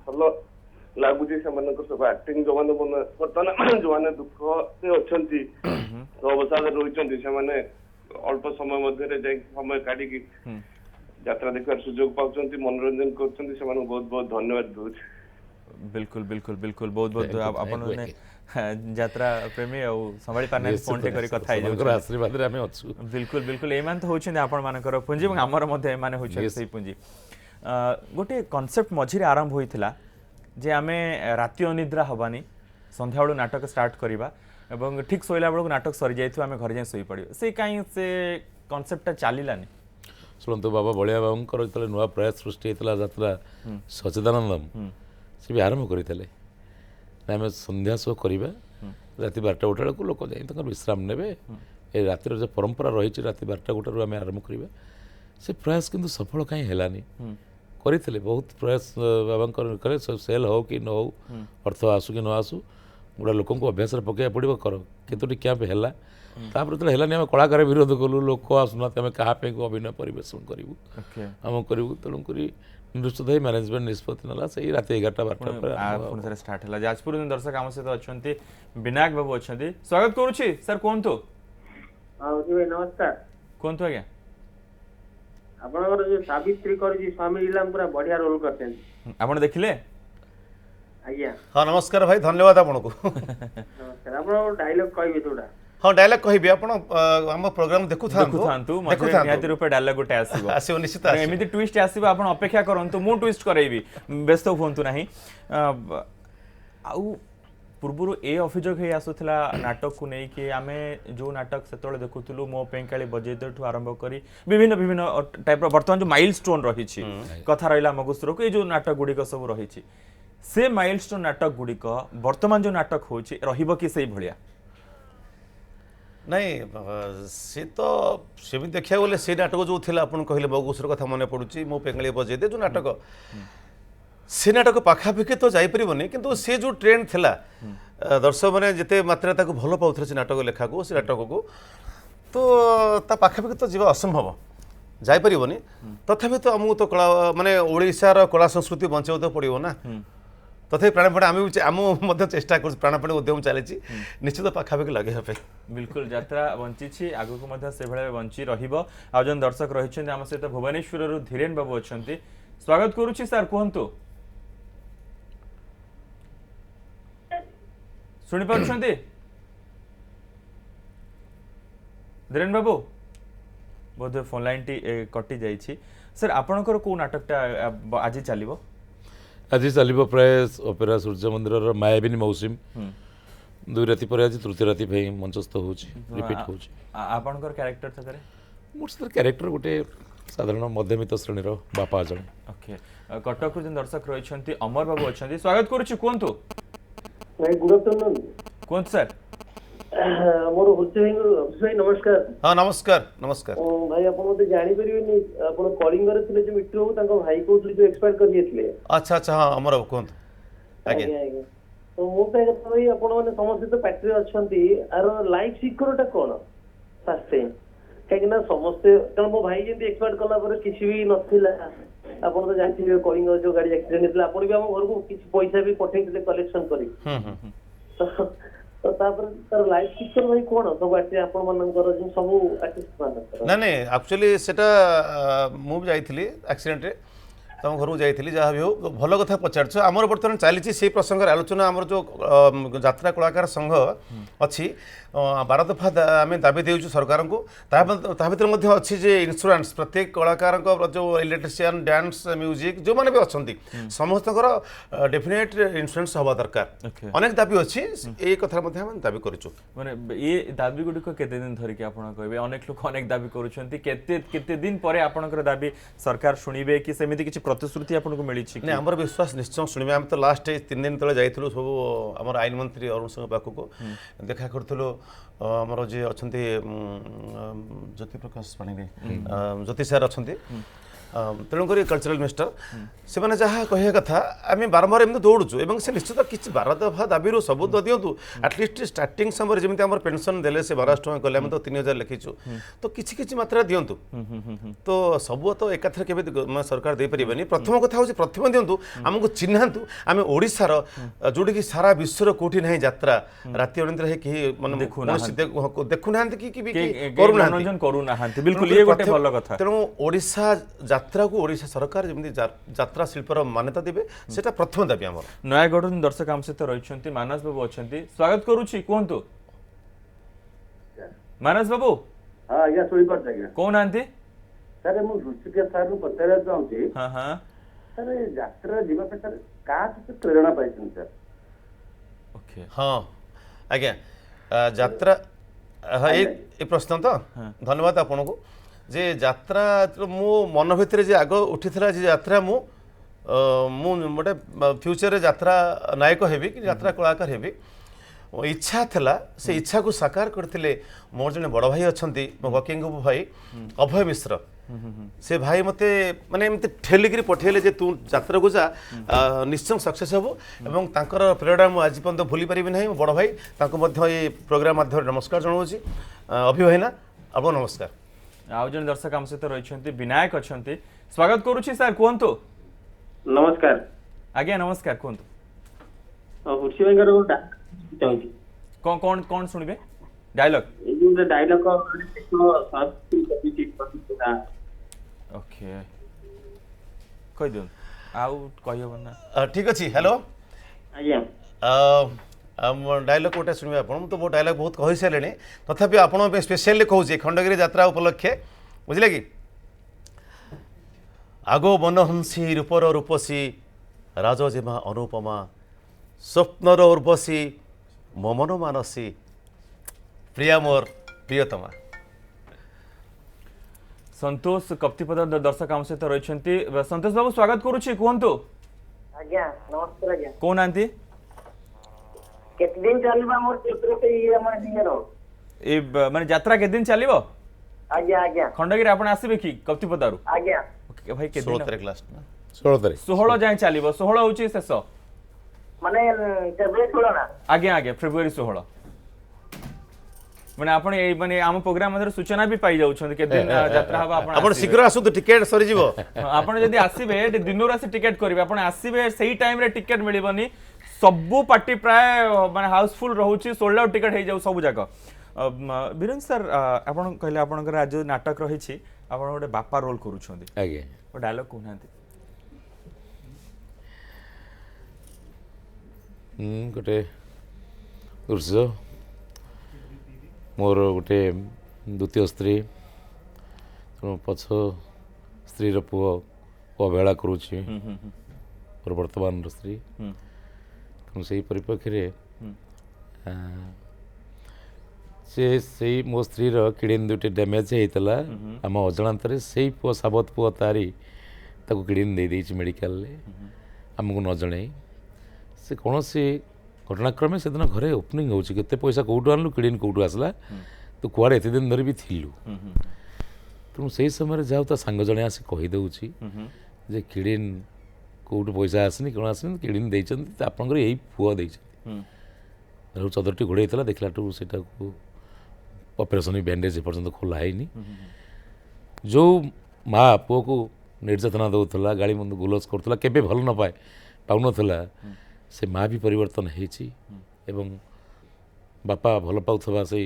ଭଲ ଲାଗୁଛି ସେମାନଙ୍କର ସବୁ ଆକ୍ଟିଂ, ଯୋଉମାନେ ବର୍ତ୍ତମାନ ଯୋଉମାନେ ଦୁଃଖରେ ଅଛନ୍ତି, ଅବସାଦରେ ରହିଛନ୍ତି, ସେମାନେ ଅଳ୍ପ ସମୟ ମଧ୍ୟରେ ଯାଇକି ସମୟ କାଢିକି ଯାତ୍ରା ଦେଖିବାର ସୁଯୋଗ ପାଉଛନ୍ତି, ମନୋରଞ୍ଜନ କରୁଛନ୍ତି, ସେମାନଙ୍କୁ ବହୁତ ବହୁତ ଧନ୍ୟବାଦ ଦଉଛି। बिल्कुल बिल्कुल बिल्कुल बहुत बहुत आपण ने यात्रा प्रेमी और संभाली पारना फोन टे करी कथा हे जो आशीर्वाद रे हमें अछु। बिल्कुल बिल्कुल एमान तो होछन आपण मानकर पुंजी এবং हमर मध्ये एमान होछन सही पुंजी। गोटे कॉन्सेप्ट मझिरे आरंभ होइथिला जे आमे राति अनिद्रा हबानी, संध्या बेलू नाटक स्टार्ट करिबा एवं ठीक सोइला बेलू नाटक सरी जाइथु, आमे घर जाय सोई पड़ियो। से काई से कॉन्सेप्टटा चालिलानी? शुणतु बाबा बलिया बाबूंकर जो नुआ प्रयास सृष्टि होता यात्रा सचिदानंदम सी भी आरंभ करते आम संध्या शो करवा राति 12टा 1टा बेलू लोक जा विश्राम ने ये रातिर जो परंपरा रही राति 12टा 1टारू आम आरंभ करवा से प्रयास किंतु सफल कहीं है करते बहुत प्रयास बाबा सेल हो कि न हो अर्थ आसू कि न आसू गोटा लोक अभ्यास पकड़ा पड़ो कर केतोटी कैंप है ତାପରେ ଯେତେବେଳେ ହେଲାନି ଆମେ କଳାକାର ବିରୋଧ କଲୁ ଲୋକ ଆସୁନାହାନ୍ତି ଆମେ କାହା ପାଇଁ ଅଭିନୟ ପରିବେଷଣ କରିବୁ ଓକେ ଆମ କରିବୁ ତେଣୁକରି ନିଶ୍ଚିତ ହେଇ ମ୍ୟାନେଜମେଣ୍ଟ ନିଷ୍ପତ୍ତି ନେଲା ସେଇ ରାତି 11ଟା 12ଟା ପରେ ପୁଣି ଥରେ ଷ୍ଟାର୍ଟ ହେଲା ଯାଜପୁର ଦର୍ଶକ ଆମ ସହିତ ଅଛନ୍ତି ବିନାୟକ ବାବୁ ଅଛନ୍ତି ସ୍ୱାଗତ କରୁଛି ସାର୍ କୁହନ୍ତୁ ନମସ୍କାର କୁହନ୍ତୁ ଆଜ୍ଞା ଆପଣଙ୍କର ଯୋଉ ସାବିତ୍ରୀ କରିଛି ସ୍ୱାମୀ ଇଲାମ ପୁରା ବଢିଆ ରୋଲ କରିଛନ୍ତି ଆପଣ ଦେଖିଲେ ଆଜ୍ଞା ହଁ ନମସ୍କାର ଭାଇ ଧନ୍ୟବାଦ ଆପଣଙ୍କୁ ନମସ୍କାର ଆପଣ ଡାଇଲଗ କହିବେ ଯୋଉଟା ହଁ ଡାଇଲଗ କହିବି ଆପଣ ଆମ ପ୍ରୋଗ୍ରାମ ଦେଖୁଥାନ୍ତୁ ଦେଖୁଥାନ୍ତୁ ମଝିରେ ନିହାତି ରୂପେ ଡାୟଲଗ ଗୋଟେ ଆସିବ ଆସିବ ନିଶ୍ଚିତ ମାନେ ଆସିବ ଏମିତି ଟ୍ୱିଷ୍ଟ ଆସିବ ଆପଣ ଅପେକ୍ଷା କରନ୍ତୁ ମୁଁ ଟ୍ୱିଷ୍ଟ କରାଇବି ବ୍ୟସ୍ତ ହୁଅନ୍ତୁ ନାହିଁ ଆଉ ପୂର୍ବରୁ ଏ ଅଭିଯୋଗ ହେଇ ଆସୁଥିଲା ନାଟକକୁ ନେଇକି ଆମେ ଯେଉଁ ନାଟକ ସେତେବେଳେ ଦେଖୁଥିଲୁ ମୋ ପେଙ୍କାଳି ବଜେଇଦେଠୁ ଆରମ୍ଭ କରି ବିଭିନ୍ନ ବିଭିନ୍ନ ଟାଇପ୍ର ବର୍ତ୍ତମାନ ଯେଉଁ ମାଇଲ ଷ୍ଟୋନ୍ ରହିଛି କଥା ରହିଲା ମଗୁସୁରକୁ ଏଇ ଯେଉଁ ନାଟକ ଗୁଡ଼ିକ ସବୁ ରହିଛି ସେ ମାଇଲ ଷ୍ଟୋନ୍ ନାଟକ ଗୁଡ଼ିକ ବର୍ତ୍ତମାନ ଯେଉଁ ନାଟକ ହେଉଛି ରହିବ କି ସେଇଭଳିଆ ନାଇଁ ସେ ତ ସେମିତି ଦେଖିବାକୁ ଗଲେ ସେ ନାଟକ ଯେଉଁ ଥିଲା ଆପଣ କହିଲେ ମଗୁସୁର କଥା ମନେ ପଡ଼ୁଛି ମୋ ପେଙ୍ଗାଳି ବଜେଇଦେ ଯେଉଁ ନାଟକ ସେ ନାଟକ ପାଖାପାଖି ତ ଯାଇପାରିବନି କିନ୍ତୁ ସେ ଯେଉଁ ଟ୍ରେଣ୍ଡ ଥିଲା ଦର୍ଶକମାନେ ଯେତେ ମାତ୍ରାରେ ତାକୁ ଭଲ ପାଉଥିଲେ ସେ ନାଟକ ଲେଖାକୁ ସେ ନାଟକକୁ ତ ତା ପାଖାପାଖି ତ ଯିବା ଅସମ୍ଭବ ଯାଇପାରିବନି ତଥାପି ତ ଆମକୁ ତ କଳା ମାନେ ଓଡ଼ିଶାର କଳା ସଂସ୍କୃତି ବଞ୍ଚାଇବାକୁ ତ ପଡ଼ିବ ନା ତଥାପି ପ୍ରାଣପଣେ ଆମେ ଆମ ମଧ୍ୟ ଚେଷ୍ଟା କରୁଛୁ ପ୍ରାଣପଣେ ଉଦ୍ୟମ ଚାଲିଛି ନିଶ୍ଚିତ ପାଖାପାଖି ଲଗେଇବା ପାଇଁ ବିଲକୁଲ ଯାତ୍ରା ବଞ୍ଚିଛି ଆଗକୁ ମଧ୍ୟ ସେଭଳି ବଞ୍ଚି ରହିବ ଆଉ ଜଣେ ଦର୍ଶକ ରହିଛନ୍ତି ଆମ ସହିତ ଭୁବନେଶ୍ୱରରୁ ଧୀରେନ ବାବୁ ଅଛନ୍ତି ସ୍ୱାଗତ କରୁଛି ସାର୍ କୁହନ୍ତୁ ଶୁଣିପାରୁଛନ୍ତି ଧୀରେନ ବାବୁ ବୋଧହୁଏ ଫୋନ୍ ଲାଇନ୍ଟି କଟି ଯାଇଛି ସାର୍ ଆପଣଙ୍କର କେଉଁ ନାଟକଟା ଆଜି ଚାଲିବ ଆଜି ଚାଲିବ ପ୍ରାୟ ଅପେରା ସୂର୍ଯ୍ୟ ମନ୍ଦିରର ମାୟାବିନୀ ମୌସୁମୀ 2 ରାତି ପରେ ଆଜି ତୃତୀୟ ରାତି ପାଇଁ ମଞ୍ଚସ୍ଥ ହେଉଛି ରିପିଟ୍ ହେଉଛି ଆପଣଙ୍କର କ୍ୟାରେକ୍ଟର ସେଥିରେ ମୋର ସେଥିରେ କ୍ୟାରେକ୍ଟର ଗୋଟେ ସାଧାରଣ ମଧ୍ୟମିତ ଶ୍ରେଣୀର ବାପା ଜଣେ ଓକେ କଟକରୁ ଯେଉଁ ଦର୍ଶକ ରହିଛନ୍ତି ଅମର ବାବୁ ଅଛନ୍ତି ସ୍ୱାଗତ କରୁଛି କୁହନ୍ତୁ ଭାଇ ଗୁଡ୍ ଆଫ୍ଟରନୁନ୍ କୁହନ୍ତୁ ସାର୍ ମୋର ହୃଦୟ ଭାଇ ନମସ୍କାର ହଁ ନମସ୍କାର ନମସ୍କାର ଭାଇ ଆପଣ ମତେ ଜାଣିପାରିବେନି ଆପଣ କଳିଙ୍ଗରେ ଥିଲେ ଯୋଉ ମିତ୍ର ବାବୁ ତାଙ୍କ ଭାଇ କହୁଥିଲେ ଯୋଉ ଏକ୍ସପାୟାର କରି ଯାଇଥିଲେ ଆଚ୍ଛା ଆଚ୍ଛା ହଁ ଆମର କୁହନ୍ତୁ ଆଜ୍ଞା ଆଜ୍ଞା ତ ମୁଁ ତ କଥା ଭାଇ ଆପଣ ମାନେ ସମସ୍ତେ ତ ପାର୍ଟିରେ ଅଛନ୍ତି ଆର ଲାଇଫ ସିକ୍ୟୁରିଟା କଣ ଫାଷ୍ଟ ଟାଇମ୍ କାହିଁକି ନା ସମସ୍ତେ କାରଣ ମୋ ଭାଇ ଯେମିତି ଏକ୍ସପାୟାର କଲା ପରେ କିଛି ବି ନଥିଲା ଆପଣ ତ ଜାଣିଥିବେ କଳିଙ୍ଗ ଯୋଉ ଗାଡି ଆକ୍ସିଡେଣ୍ଟ ହେଇଥିଲା ଆପଣ ବି ଆମ ଘରକୁ କିଛି ପଇସା ବି ପଠେଇଥିଲେ କଲେକ୍ସନ କରି ତ ତାପରେ ତାର ଲାଇଫ ସିକ୍ୟୁର ଭାଇ କଣ ସବୁ ଆର୍ଟିଷ୍ଟ ଆପଣ ମାନଙ୍କର ସବୁ ଆର୍ଟିଷ୍ଟ ମାନଙ୍କର ନା ନାଇଁ ଆକ୍ଚୁଆଲି ସେଟା ମୁଁ ବି ଯାଇଥିଲି ଆକ୍ସିଡେଣ୍ଟରେ ତମ ଘରକୁ ଯାଇଥିଲି ଯାହା ବି ହଉ ଭଲ କଥା ପଚାରୁଛ ଆମର ବର୍ତ୍ତମାନ ଚାଲିଛି ସେଇ ପ୍ରସଙ୍ଗରେ ଆଲୋଚନା ଆମର ଯେଉଁ ଯାତ୍ରା କଳାକାର ସଂଘ ଅଛି 12 ଦଫା ଆମେ ଦାବି ଦେଉଛୁ ସରକାରଙ୍କୁ ତା ଭିତରେ ମଧ୍ୟ ଅଛି ଯେ ଇନ୍ସୁରାନ୍ସ ପ୍ରତ୍ୟେକ କଳାକାରଙ୍କ ଯେଉଁ ଇଲେକ୍ଟ୍ରିସିଆନ୍ ଡ୍ୟାନ୍ସ ମ୍ୟୁଜିକ୍ ଯେଉଁମାନେ ବି ଅଛନ୍ତି ସମସ୍ତଙ୍କର ଡେଫିନେଟ୍ ଇନ୍ସୁରାନ୍ସ ହେବା ଦରକାର ଅନେକ ଦାବି ଅଛି ଏଇ କଥା ମଧ୍ୟ ଆମେ ଦାବି କରୁଛୁ ମାନେ ଏ ଦାବି ଗୁଡ଼ିକ କେତେ ଦିନ ଧରିକି ଆପଣ କହିବେ ଅନେକ ଲୋକ ଅନେକ ଦାବି କରୁଛନ୍ତି କେତେ ଦିନ ପରେ ଆପଣଙ୍କର ଦାବି ସରକାର ଶୁଣିବେ କି ସେମିତି କିଛି ପ୍ରତିଶ୍ରୁତି ଆପଣଙ୍କୁ ମିଳିଛି ନା ଆମର ବିଶ୍ୱାସ ନିଶ୍ଚୟ ଶୁଣିବେ ଆମେ ତ ଲାଷ୍ଟ 3 ଦିନ ତଳେ ଯାଇଥିଲୁ ସବୁ ଆମର ଆଇନ ମନ୍ତ୍ରୀ ଅରୁଣ ସିଂହ ପାଖକୁ ଦେଖା କରୁଥିଲୁ ଆମର ଯିଏ ଅଛନ୍ତି ଜ୍ୟୋତି ପ୍ରକାଶ ପାଣିଗ୍ରାହୀ ଜ୍ୟୋତି ସାର୍ ଅଛନ୍ତି ତେଣୁକରି କଲଚରାଲ ମିନିଷ୍ଟର ସେମାନେ ଯାହା କହିବା କଥା ଆମେ ବାରମ୍ବାର ଏମିତି ଦୌଡ଼ୁଛୁ ଏବଂ ସେ ନିଶ୍ଚିତ କିଛି 12 ଦଫା ଦାବିରୁ ସବୁ ତ ଦିଅନ୍ତୁ ଆଟଲିଷ୍ଟ ଷ୍ଟାର୍ଟିଂ ସମୟରେ ଯେମିତି ଆମର ପେନସନ୍ ଦେଲେ ସେ 1200 ଟଙ୍କା କଲେ ଆମେ ତ 3000 ଲେଖିଛୁ ତ କିଛି ମାତ୍ରାରେ ଦିଅନ୍ତୁ ତ ସବୁ ତ ଏକାଥରେ କେବେ ସରକାର ଦେଇପାରିବେନି ପ୍ରଥମ କଥା ହେଉଛି ପ୍ରଥମେ ଦିଅନ୍ତୁ ଆମକୁ ଚିହ୍ନାନ୍ତୁ ଆମେ ଓଡ଼ିଶାର ଯେଉଁଠିକି ସାରା ବିଶ୍ୱର କୋଉଠି ନାହିଁ ଯାତ୍ରା ରାତି ଅନିଦ୍ରା ହେଇ କେହି ମାନେ ଦେଖୁନାହାନ୍ତି କି କରୁନାହାନ୍ତି ବିଲକୁଲ ଇଏ ଗୋଟେ ଭଲ କଥା ତେଣୁ ଓଡ଼ିଶା ଯାତ୍ରାକୁ ଓଡ଼ିଶା ସରକାର ଯେମିତି ଯାତ୍ରା ଶିଳ୍ପର ମାନ୍ୟତା ଦେବେ ସେଟା ପ୍ରଥମ ଦାବି ଆମର ନୟାଗଡ଼ ଦର୍ଶକ ଆମ ସହିତ ରହିଛନ୍ତି ମାନସ ବାବୁ ଅଛନ୍ତି ସ୍ୱାଗତ କରୁଛି କୁହନ୍ତୁ ମାନସ ବାବୁ ହଁ ଆଜ୍ଞା ଶୁଣିପାରୁଛି ଆଜ୍ଞା କହୁନାହାନ୍ତି ସାର୍ ମୁଁ ଋଷିକେଶ ସାର୍ଙ୍କୁ ପଚାରିବାକୁ ଚାହୁଁଛି ହଁ ସାର୍ ଯାତ୍ରା ଯିବା ପାଇଁ ସାର୍ କାହା ପ୍ରେରଣା ପାଇଛନ୍ତି ସାର୍ ଓକେ ହଁ ଆଜ୍ଞା ଯାତ୍ରା ଏ ପ୍ରଶ୍ନ ତ ଧନ୍ୟବାଦ ଆପଣଙ୍କୁ ଯେ ଯାତ୍ରା ମୋ ମନ ଭିତରେ ଯେ ଆଗ ଉଠିଥିଲା ଯେ ଯାତ୍ରା ମୁଁ ଗୋଟେ ଫ୍ୟୁଚରରେ ଯାତ୍ରା ନାୟକ ହେବି କି ଯାତ୍ରା କଳାକାର ହେବି ଇଚ୍ଛା ଥିଲା ସେ ଇଚ୍ଛାକୁ ସାକାର କରିଥିଲେ ମୋର ଜଣେ ବଡ଼ ଭାଇ ଅଛନ୍ତି ମୋ ବକିଙ୍ଗ ଭାଇ ଅଭୟ ମିଶ୍ର ସେ ଭାଇ ମୋତେ ମାନେ ଏମିତି ଠେଲିକିରି ପଠେଇଲେ ଯେ ତୁ ଯାତ୍ରାକୁ ଯା ନିଶ୍ଚୟ ସକ୍ସେସ୍ ହେବ ଏବଂ ତାଙ୍କର ପ୍ରେରଣା ମୁଁ ଆଜି ପର୍ଯ୍ୟନ୍ତ ଭୁଲି ପାରିବି ନାହିଁ ମୋ ବଡ଼ ଭାଇ ତାଙ୍କୁ ମଧ୍ୟ ଏଇ ପ୍ରୋଗ୍ରାମ ମାଧ୍ୟମରେ ନମସ୍କାର ଜଣାଉଛି अभिभाइना आपको नमस्कार। आउ जन दर्शक आम सहित रही विनायक अच्छा स्वागत करुच्ची सर कहतु। नमस्कार आज्ञा नमस्कार कहतु हुर्सी भाई चाहूँगी कौन कौन कौन शुणवे डायलॉग डायलॉग ओके कह दियो आउ कहि हो ना ठीक अच्छे हेलो आज्ञा डायलॉग गोटे शुणे आप तो बहुत डायलॉग बहुत कही सारे तथापि आप स्पेशली कहूँ खंडगिरी यात्रा उपलक्षे बुझे कि आगो बनहंसी रूपर रूपसी राजजिमा अनुपमा स्वप्नर उर्वशी ममन मानसी प्रिया मोर प्रियतमा। संतोष कप्तिपद दर्शक आम सहित रही संतोष बाबू स्वागत करुच्ची कहतु। आज्ञा नमस्कार आज्ञा कहना केते दिन चलबा मोर चित्र से ये हमर दियर ए माने यात्रा के दिन चलिबो आज्ञा आज्ञा खंडगिरी आपण आसीबे कि कप्तिपदारु आज्ञा ओके भाई के 16 तारीख लास्ट ना 16 तारीख 16 जाए चलिबो 16 होची शेष माने केबे छोड़ ना आगे आगे फेब्रुआरी 16 माने आपण ए माने आम प्रोग्राम मधर सूचना भी पाई जाउ छन के दिन यात्रा हबा आपण आपण शीघ्र आसु टिकेट सरी जीवो आपण जदी आसीबे दिनो रासी टिकेट करबे आपण आसीबे सही टाइम रे टिकेट मिलिबनी सबु पार्टी प्राय माने हाउसफुल रहउची सोल्ड आउट टिकेट हे जाउ सब जगह वीरेंद्र सर आपण कहले आपनकर आज नाटक रहिछि आपण गोटे बापा रोल करू छथि आगे ओ डायलॉग कहनांती गोटे उर्स मोर गोटे द्वितीय स्त्री पछ स्त्री पुओ अवहेला करुच्ची मोर वर्तमान स्त्री तेणु से परिप्रेक्षी से मो स्त्री किडनी दुटे डैमेज होता आम अजाणत से पुओ साबत पुओ तारी ताको किडनी दे देछि मेडिकल आमको न जन से कौन सी घटनाक्रमे से दिन घरे ओपनिंग हो केते पैसा कौटू आनलु किडनी कौटू आसला तो कुआड़े एत दिन धरी भी थिलु तेणु से समय जाओ ता सांग जने आसी कही दउछि जे किडनी कौटू पैसा आसनी कौन आसनी किडनी देइछन्ति आपनकर यही पुआ देइछन्ति चदरटी घोड़े देखला से ऑपरेशन भी बैंडेज एपर्यंत खोला है जो माँ पुओ को निर्यातना दौला गाड़ी मंद गुलज करूला केबे भल न पाए पाउन से माँ भी परिवर्तन होती एवं बापा भल पाउथबा से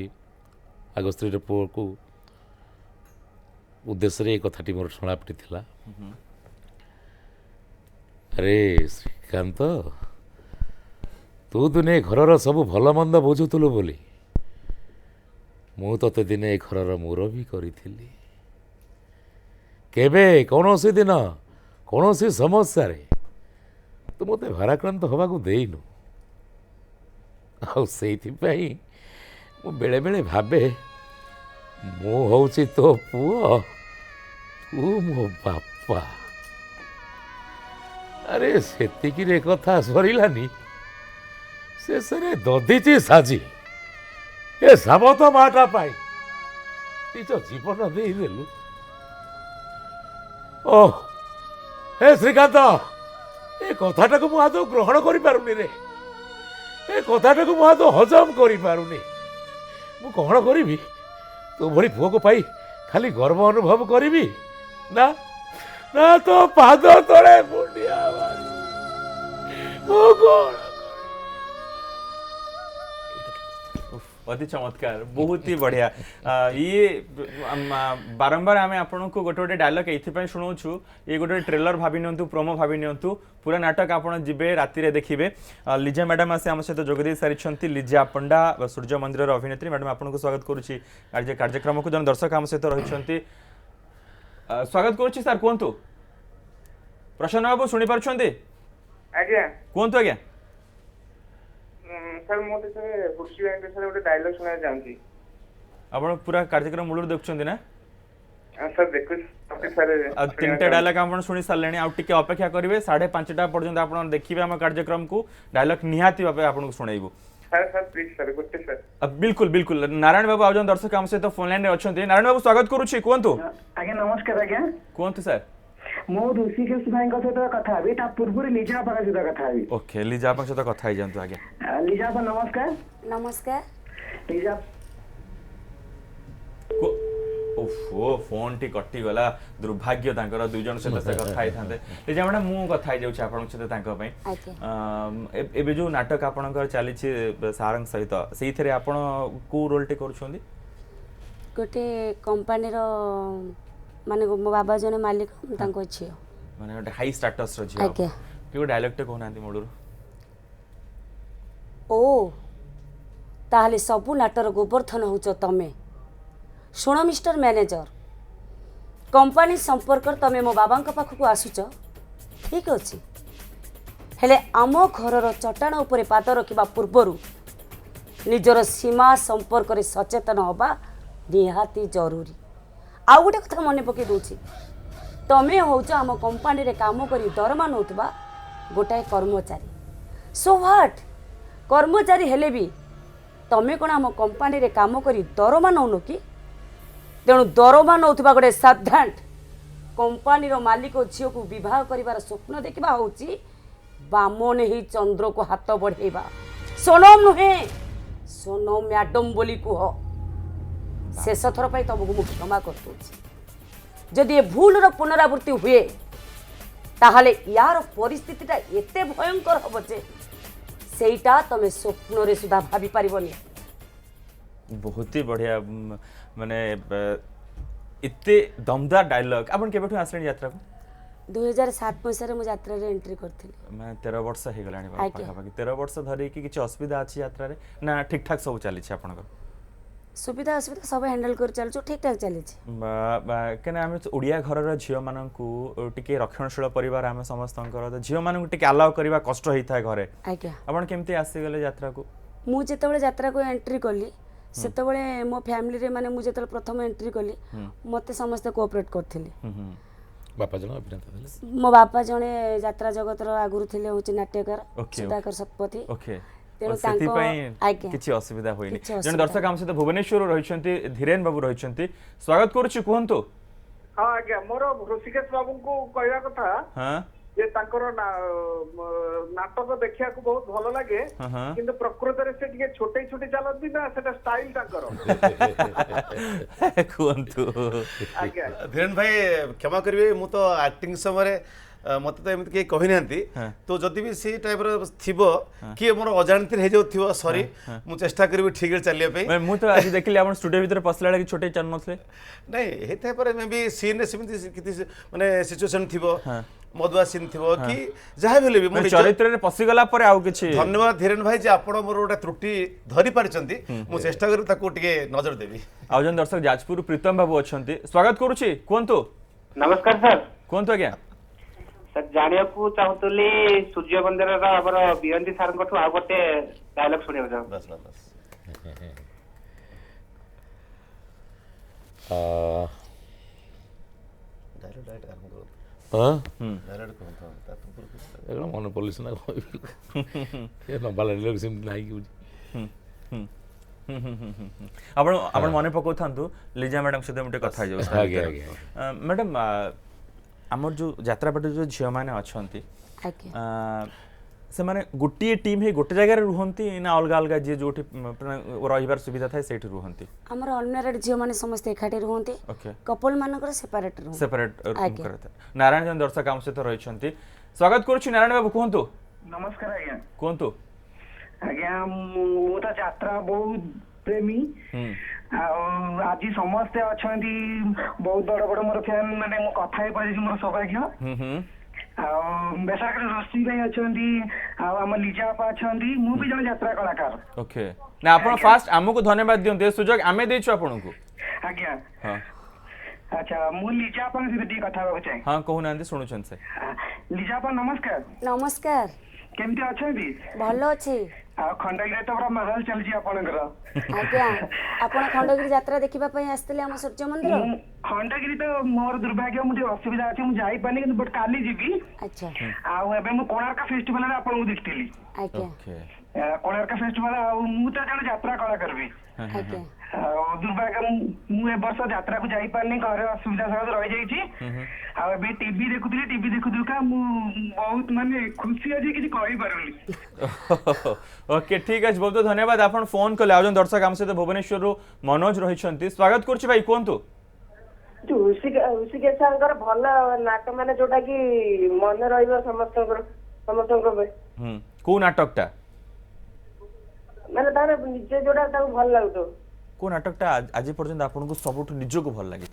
आग स्त्री पुओ को उद्देश्य कथाटी मोर शणापटी थिला अरे श्रीकांत तू दिने घरर सब भल मंद बुझुलु बोली मु तते दिने घरर मुरबी करी केबे कौनसी दिन कौनसी समस्या रे तू मते भाराक्रांत हवा को देइनु आ सेइथिपाई मु बेले बेले भाबे मु होउची तो पुओ तू मो बापा अरे सेतिकी रे कथा सरिलानी शेषे ददीची साजी ए साबत माटा पाई निज जीवन देदेलु ओ हे श्रीकांत ए कथाटा को मुझे आदौ ग्रहण कर पारुनी रे ए कथाटा को मुझे आदौ हजम कर पारुनी मु कौन करी तो भली पुओ को पाई खाली गर्व अनुभव करी ना ना तो पाद तले मुंडिया मु कौन अति चमत्कार बहुत ही बढ़िया ये बारंबार आम आपन को गोटे गोटे डायलॉग ये शुणाऊँ ये गोटे ट्रेलर भावी नियंतु प्रोमो भावी नियंतु पूरा नाटक आपन जिबे राति रे देखिबे लिजा मैडम आसे आम सहित जोगदे सारी लिजा पंडा सूर्य मंदिर अभिनेत्री मैडम आपन को स्वागत करुच्ची कार्यक्रम को जन दर्शक आम सहित रही स्वागत करुच्ची सर कहतु प्रसन्न बाबू शुणी पार्छन्ति आज्ञा कहतु आज्ञा सर मोते सर हुर्सी बैंक सर गोटे डायलॉग सुना चाहूँगी आपण पूरा कार्यक्रम मूलर देखुछन्ति ना सर देखु सर तीनटा डायलॉग आपण शुणी सारे आउ टिके अपेक्षा करेंगे 5:30 पर्यंत आपण देखिए आम कार्यक्रम को डायलॉग निहाती भाव आपको शुणेबू सर सर प्लीज सर गोटे सर बिल्कुल बिल्कुल नारायण बाबू आज दर्शक आम सहित फोन लाइन अच्छा नारायण बाबू स्वागत करुच्ची कहतु आज्ञा नमस्कार आज्ञा कहतु सर मो ऋषिकेश भाई सहित कथा हेबी ता पूर्व लिजा आपा सहित कथा हेबी ओके लिजा आपन सहित कथा ही जानतु आगे लिजा आपा नमस्कार नमस्कार लिजा ओफो फोन टी कटि गला दुर्भाग्य तांकर दुई जन सहित से कथा थांते लिजा मैडम मु कथा जाउछ आपन सहित तांको पई एबे जो नाटक आपनकर चली सारंग सहित सेइथरे आपन को रोल टे करूछोंदी गोटे कंपनी रो माने मो बाबा जने मालिक तांको छियो माने गोटे हाई स्टेटस रो छियो आज्ञा कि डायलॉग टे कहनांती मोडुर ओ ताहले सबु नाटर गोवर्धन होच तमे शुण मिस्टर मैनेजर कंपनी संपर्क तमे मो बाबा पाखक आसुच ठीक अच्छे हेले आम घर चट्टाण उपरे पाद रखा पूर्वर निजर सीमा संपर्क रे सचेतन हवा निहाती जरूरी आ गोटे कथा मन पकई दूची तमे होच आम कंपनी रे काम करी दरमा नौतबा गोटाए कर्मचारी सो व्हाट कर्मचारी हेले भी तमे कौन आम कंपनी रे काम करी दरमा नौन कि तेणु दरमा नौथबा गोटे साधांट कंपनीर मालिक झील को विवाह कर स्वप्न देखा हूँ बामन ही चंद्र को हाथ बढ़ेबा सोनम नुहे सोनम मैडम बोली कह शेष थर पर तुमको मुझे क्षमा कर जदि ये भूल पुनरावृत्ति हुए ताहले यार परिस्थितिटा एते भयंकर हम जे सेटा तुम स्वप्न रे सुधा भाभी पारिबनी बहुत ही बढ़िया माने इत्ते दमदार डायलॉग आपन केबेठु आसलेनी यात्रा को 2007 मसीह में यात्रा रे एंट्री करथिली मैं 13 वर्ष हे गलानी पाखा पाखी 13 वर्ष धरि कि किछ असुविधा अछि यात्रा रे ना ठीक ठाक सब चली छै आपन सुविधा असुविधा सब हैंडल कर चल ठीक ठाक चली केना आम ओडिया घर झील मान टिके रक्षणशील परिवार आम समस्त झील मान टिके अलाउ करवा कष्ट होता है घरे आज्ञा आपन केमती आसीगले यात्रा को मु जेतेबेले यात्रा को एंट्री कली सेतेबेले मो फैमिली रे माने मु जेतेबेले प्रथम एंट्री कली मते समस्त कोऑपरेट करथिले बापा जन अभिनेता थिले मो बापा जने यात्रा जगत रो आगुरु थिले होची नाट्यकार सुधाकर शतपथी ओके तेणु किछि असुविधा होइनी जन दर्शक आम सहित भुवनेश्वर रहिछंती धीरेन बाबू रहिछंती स्वागत करूछि कहंतु हां आज्ञा मोर ऋषिकेश बाबू को कहया कथा हां जे तांकर नाटक देखिया को बहुत भलो लागे किंतु प्रकृत रे से टिके छोटे छोटे चलती ना सेटा स्टाइल तांकर कहंतु आज्ञा धीरेन भाई क्षमा करिवे मु तो एक्टिंग समय मत तो एमती कहीं कही ना तो जदि भी सी टाइप थो किए मोर अजाणती हो जाऊ सॉरी मु चेष्टा करी ठीक चलिए मु तो आज देखली आपण स्टूडियो भीतर पसला लगे छोटे चल नथले नहीं हेते पर मे बी सीन रे सेमती किति माने सिचुएशन थिबो मधुआ सीन थिबो कि जहा भेले भी मोर चरित्र रे पसी गला पर आउ किछि धन्यवाद धीरेन भाई जे आपण मोर गोटा त्रुटि धरि पारचंती मु चेष्टा करी ताको टिके नजर देबी आउ जन दर्शक जाजपुर प्रीतम बाबू अछंती स्वागत करूछि कोनतो नमस्कार सर कोनतो आज्ञा सर जानिया को चाहतली सूर्य मंदिर रा हमर बिरंती सर को आ गोटे डायलॉग सुनियो जा बस बस बस डायरेक्ट डायरेक्ट आरंभ करो हां डायरेक्ट कहतो ता तो एगला मन पुलिस ना ये न बाला लोग सिम नाही कि आपण आपण मने पकोथांतु लिजा मैडम सहित मुटे कथा जाउ आगे आगे मैडम आमर जो यात्रा पार्टी जो झील मैंने अच्छा से माने गोटे टीम है गोटे जगह रुहंती ना अलग अलग जी जो रहिबार सुविधा थाए सेठी रुहंती हमर अनमैरिड झील माने समस्त एकाठी रुहंती कपल मानकर सेपरेट रुहंती सेपरेट रूम करते नारायण जन दर्शक काम सहित रहिछंती स्वागत करूछि नारायण बाबू कहंतु नमस्कार आज्ञा कहंतु आज्ञा मु तो यात्रा बहुत प्रेमी आज समस्ते अच्छा बहुत बड़ बड़ मोर फैन माने मो कथा पारि मोर सौभाग्य बेसाकर रश्मि भाई अच्छा आम लिजा आपा अच्छा मु भी जन यात्रा कलाकार ओके ना आपण फास्ट हमको धन्यवाद दियंते सुजोग आमे देछु आपण को आज्ञा हां अच्छा मु लिजा आपन से दी कथा बाबू चाहे हां कहू नांदी सुनुछन से लिजा आपा नमस्कार नमस्कार केमती अच्छा भलो अछि खंडगिरी तो बड़ा महल चलछि आपनकर आज्ञा आपण खंडगिरी यात्रा देखिबा पई आस्तले हम सूर्य मंदिर खंडगिरी तो मोर दुर्भाग्य मुझे असुविधा अछि मु जाई पानी बट काली जीबी अच्छा आ एबे मु कोणार्क फेस्टिवल रे आपन देखतिली आज्ञा ओके कोणार्क फेस्टिवल आ मु तो जण यात्रा कला करबी आज्ञा ଦୁର୍ଭାଗ୍ୟ ମୁଁ ଏ ବର୍ଷ ଯାତ୍ରାକୁ ଯାଇପାରିନି, ଘରେ ଅସୁବିଧା ସକାଶେ ରହିଯାଇଛି। ଆଉ ଏବେ ଟିଭି ଦେଖୁଥିଲି ମୁଁ ବହୁତ ମାନେ ଖୁସି ଅଛି, କିଛି କହିପାରୁନି। ओके ठीक अच्छे बहुत धन्यवाद आप फोन कले आज दर्शक आम सहित भुवनेश्वर मनोज रही स्वागत करुच्ची भाई कहतु ऋषिकेशर भल नाटक माने जोटा कि मन रहिबो समस्त को नाटकटा माने तार निजे जोटा ताको भल लागतो को नाटकटा आज पर्यंत आपको सबुठ निजको भल लगी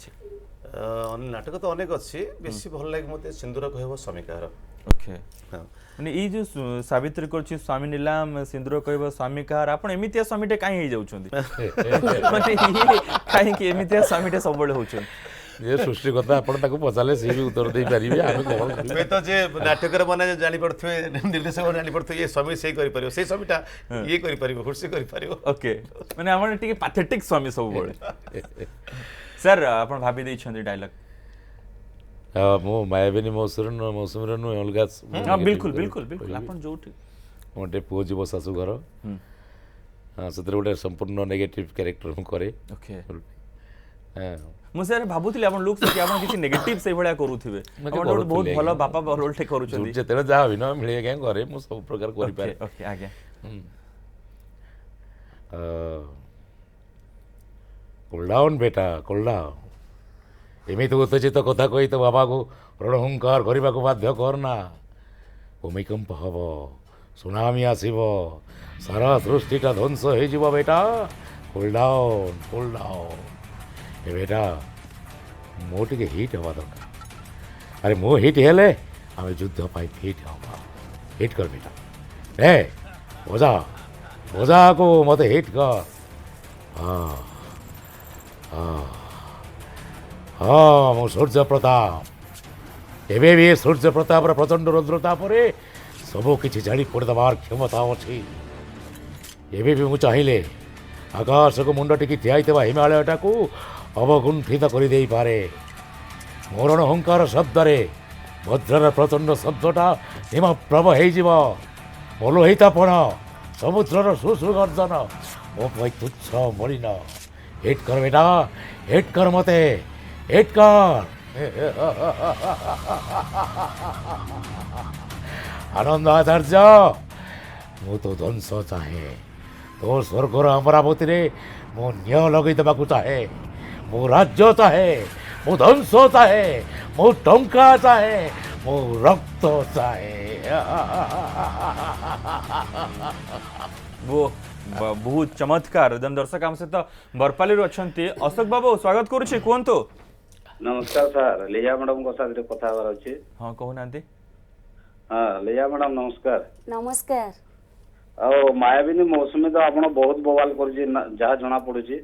नाटक तो अनेक अच्छी बेसी भल लगे मते सिंदूर कहबो स्वामिकार। ओके माने ई जो सावित्री करछि स्वामी नीलाम सिंदूर कहबो स्वामिकार आपण एमितिया स्वामीटे काहे हे जाउछन्ती माने ई काहे कि एमितिया स्वामीटे सबले होछन ये सृष्टि कथा आपण ताको पचाले से भी उत्तर दे परिबे आमे कोन वे तो जे नाटकर माने जानि पड़थवे निर्देशक जानि पड़थवे ये स्वामी से करि परियो से स्वामीटा ये करि परियो खुशी करि परियो। ओके माने आपण टिके पैथेटिक स्वामी सब बळे सर आपण भाबी दै छन्ती डायलॉग मो मायाबिनी मौसुमीर नु अलगा हां बिल्कुल बिल्कुल बिल्कुल आपण जोठी मोटे पुओ जीव सासु घर सतरे गोटे संपूर्ण नेगेटिव कैरेक्टर मु करे। ओके हां मु सर भाबुथिले आपण लुक से कि आपण किछि नेगेटिव से भलिया करूथिबे आपण बहुत भलो बापा रोल टे करूछन्ती जेतेले जा भी न मिले के करे मु सब प्रकार करि पारे। ओके आगे कूल डाउन बेटा कूल डाउन एमिति उत्तेजित कथा कही तो बाबा को रणहुंकार करने को बाध्य करना भूमिकंप हम सुनामी आसब सारा सृष्टिटा ध्वंस हो बेटा कूल डाउन ए बेटा मोटे हिट हवा दरकार अरे मो हिट हेले आम युद्ध पाई फिट हवा हिट कर बेटा ए बोझा बोझा को मत हिट कर हाँ हाँ हाँ मो सूर्य प्रताप एवं भी सूर्य प्रताप प्रचंड रुद्रता पर सबू किसी जाणी पड़देवार क्षमता अच्छी एवं भी मुझे चाहिए आकाश को मुंड टिकी ठिया हिमालयटा को अवगुंठित कर पारे मोर अहंकार शब्दरे वज्रर प्रचंड शब्दटा हिमप्रभ हो लोहितापण समुद्रर सुसु गर्जन मो भाई तुच्छ मलिन हिट कर बेटा हिट कर मते हिट कर आनंद आचार्य मु तो ध्वंस चाहे तो स्वर्गर अमरावती रे मो निय लगे देवाक चाहे मो राज्य चाहे मो ध्वंस चाहे मो टंका चाहे मो रक्त चाहे वो बहुत चमत्कार जन दर्शक आम सहित बरपाली अच्छा अशोक बाबू स्वागत करुच्ची कहतु नमस्कार सर लीजा मैडम को साथ कथा हबार अछि। हां कहना हां लीजा मैडम नमस्कार नमस्कार आ मायाबिनी मौसुमी तो आपण बहुत बवाल करछि जहा जना पडुछि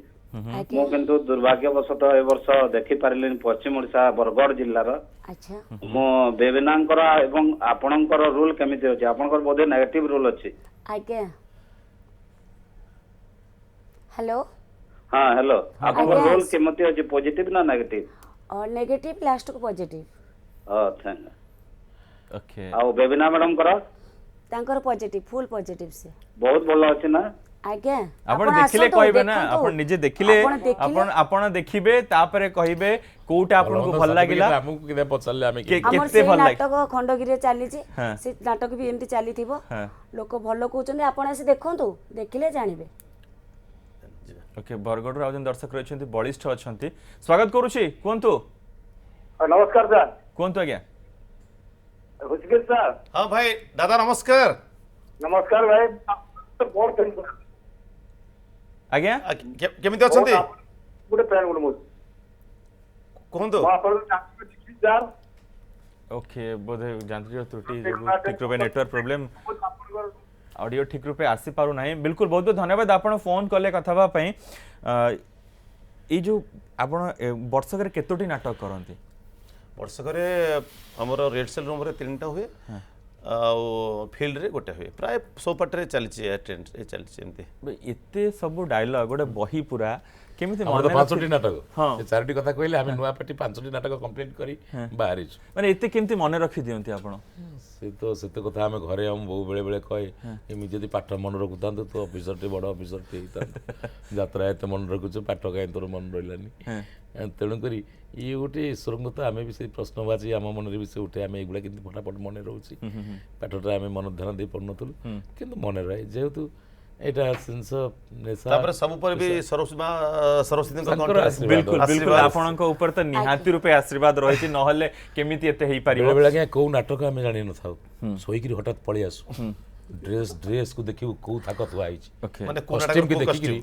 मो किंतु दुर्भाग्यवशतः ए वर्ष देखि पारिलेन पश्चिम ओडिशा बरगढ़ जिल्लार अच्छा मो बेबिनांकर एवं आपणकर रोल केमिति अछि आपणकर बोधे नेगेटिव रोल अछि आज्ञा हेलो हां हेलो आपणकर रोल केमिति अछि पॉजिटिव ना नेगेटिव और नेगेटिव लास्ट को पॉजिटिव थैंक ओके आ बेबिना मैडम कर तांकर पॉजिटिव फुल पॉजिटिव से बहुत भलो अछि ना आज्ञा आपण देखिले कहबे ना आपण निजे देखिले आपण देखिबे तापरे कहिबे कोटा आपण को भल लागिला हमहु किने पछले आमे केते भल लाग नाटक खंडगिरी चली छी से नाटक भी एमती चली थिबो लोक भलो कहउछन आपण आसी देखंतु देखिले जानिबे। ओके बरगढ़ राजन दर्शक रहिछन्ती बलिष्ठ अछन्ती स्वागत करूछी कोंतु नमस्कार सर कोंतु आज्ञा ऋषिकेश सर हाँ भाई दादा नमस्कार नमस्कार भाई बहुत आज्ञा केमिति अछन्ती गुड फ्रेंड गुड मोज कोहंतो सर ओके बोधे जानत्री त्रुटि ठीक रूपे नेटवर्क प्रॉब्लम ऑडियो ठीक रूपे आसी पारु नाही बिल्कुल बहुत बहुत धन्यवाद आपण फोन कले कथाबा पई ए जो आपण वर्षकर केतोटी नाटक करंती वर्षकर हमर रेड सेल रूम रे 3टा हुए आ फील्ड रे गोटे हुए प्राय 100 पटरे चलछि ट्रेंड चलछि एमती एते सब डायलॉग गोटे बही पूरा କେମିତି ଆମର ତ ମନେ 5ଟି ନାଟକ ହଁ। ଏ 4ଟି କଥା କହିଲେ ଆମେ ନୂଆ ପାର୍ଟି 5ଟି ନାଟକ କମ୍ପ୍ଲିଟ୍ କରି ବାହାରିଛୁ। ମାନେ ଏତେ କେମିତି ମନେ ରଖି ଦିଅନ୍ତି ଆପଣ? ସେତେ କଥା ଆମେ ଘରେ ଆମ ବୋଉ ବେଳେ ବେଳେ କହେ ଏମିତି ଯଦି ପାଠ ମନେ ରଖୁଥାନ୍ତୁ ତୁ ଅଫିସରଟେ ବଡ଼ ଅଫିସରଟେ ହେଇଥାନ୍ତୁ, ଯାତ୍ରା ଏତେ ମନେ ରଖୁଛୁ ପାଠ କାହିଁ ତୋର ମନେ ରହିଲାନି। ତେଣୁକରି ଇଏ ଗୋଟେ ଈଶ୍ୱରଙ୍କ ତ ଆମେ ବି ସେଇ ପ୍ରଶ୍ନବାଚୀ ଆମ ମନରେ ବି ସେ ଉଠେ ଆମେ ଏଇଗୁଡ଼ା କେମିତି ଫଟାଫଟ ମନେ ରହୁଛି, ପାଠଟା ଆମେ ମନ ଧ୍ୟାନ ଦେଇ ପଢ଼ୁନଥିଲୁ କିନ୍ତୁ ମନେ ରହେ ଯେହେତୁ ଏଇଟା ଜିନିଷ ନେଶା। ତାପରେ ସବୁ ପରେ ବି ସରସ୍ୱତୀଙ୍କ ତାଙ୍କର ଆଶୀର୍ବାଦ। ବିଲକୁଲ ବିଲକୁଲ ଆପଣଙ୍କ ଉପରେ ତ ନିହାତି ରୂପେ ଆଶୀର୍ବାଦ ରହିଛି, ନହେଲେ କେମିତି ଏତେ ହେଇପାରିବ? ବେଳେବେଳେ ଆଜ୍ଞା କୋଉ ନାଟକ ଆମେ ଜାଣିନଥାଉ, ଶୋଇକିରି ହଠାତ୍ ପଳେଇ ଆସୁ, ଡ୍ରେସକୁ ଦେଖିବୁ କୋଉ ଥାକ ଥୁଆ ହେଇଛି, ମାନେ କଷ୍ଟ୍ୟୁମ୍ କି ଦେଖିକିରି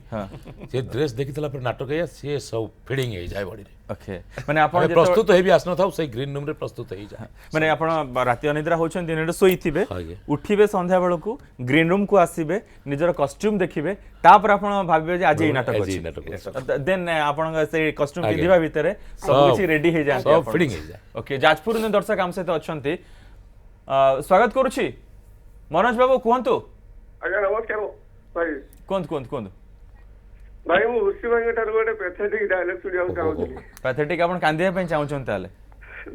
ସେ ଡ୍ରେସ୍ ଦେଖିଥିଲା ପରେ ନାଟକ ଏଇଆ ସିଏ ସବୁ ଫିଡିଂ ହେଇଯାଏ ବଡିରେ। ଓକେ, ମାନେ ଆପଣ ପ୍ରସ୍ତୁତ ହେଇବି ଆସିନଥାଉ ସେଇ ଗ୍ରୀନ୍ ରୁମ୍ରେ ପ୍ରସ୍ତୁତ ହେଇଯାଏ। ମାନେ ଆପଣ ରାତି ଅନିଦ୍ରା ହଉଛନ୍ତି, ଦିନରେ ଶୋଇଥିବେ, ଆଜ୍ଞା। ଉଠିବେ ସନ୍ଧ୍ୟା ବେଳକୁ ଗ୍ରୀନ୍ ରୁମ୍କୁ ଆସିବେ, ନିଜର କଷ୍ଟ୍ୟୁମ୍ ଦେଖିବେ, ତାପରେ ଆପଣ ଭାବିବେ ଯେ ଆଜି ଏଇ ନାଟକ ଅଛି, ଦେନ୍ ଆପଣଙ୍କ ସେଇ କଷ୍ଟ୍ୟୁମ୍ ପିନ୍ଧିବା ଭିତରେ ସବୁ କିଛି ରେଡି ହେଇଯାଆନ୍ତି, ସବୁ ଫିଡିଂ ହେଇଯାଏ। ଓକେ, ଯାଜପୁର ଦର୍ଶକ ଆମ ସହିତ ଅଛନ୍ତି, ସ୍ୱାଗତ କରୁଛି। ମନୋଜ ବାବୁ କୁହନ୍ତୁ। ଆଜ୍ଞା ନମସ୍କାର ଭାଇ। କୁହନ୍ତୁ କୁହନ୍ତୁ କୁହନ୍ତୁ ଭାଇ ମୁଁ ହୁସି ଭାଇଙ୍କ ଠାରୁ ଗୋଟେ ପ୍ୟାଥେଟିକ ଡାଇଲଗ ଶୁଣିବାକୁ ଚାହୁଁଥିଲି। ପ୍ୟାଥେଟିକ ଆପଣ କାନ୍ଦିବା ପାଇଁ ଚାହୁଁଛନ୍ତି? ତାହେଲେ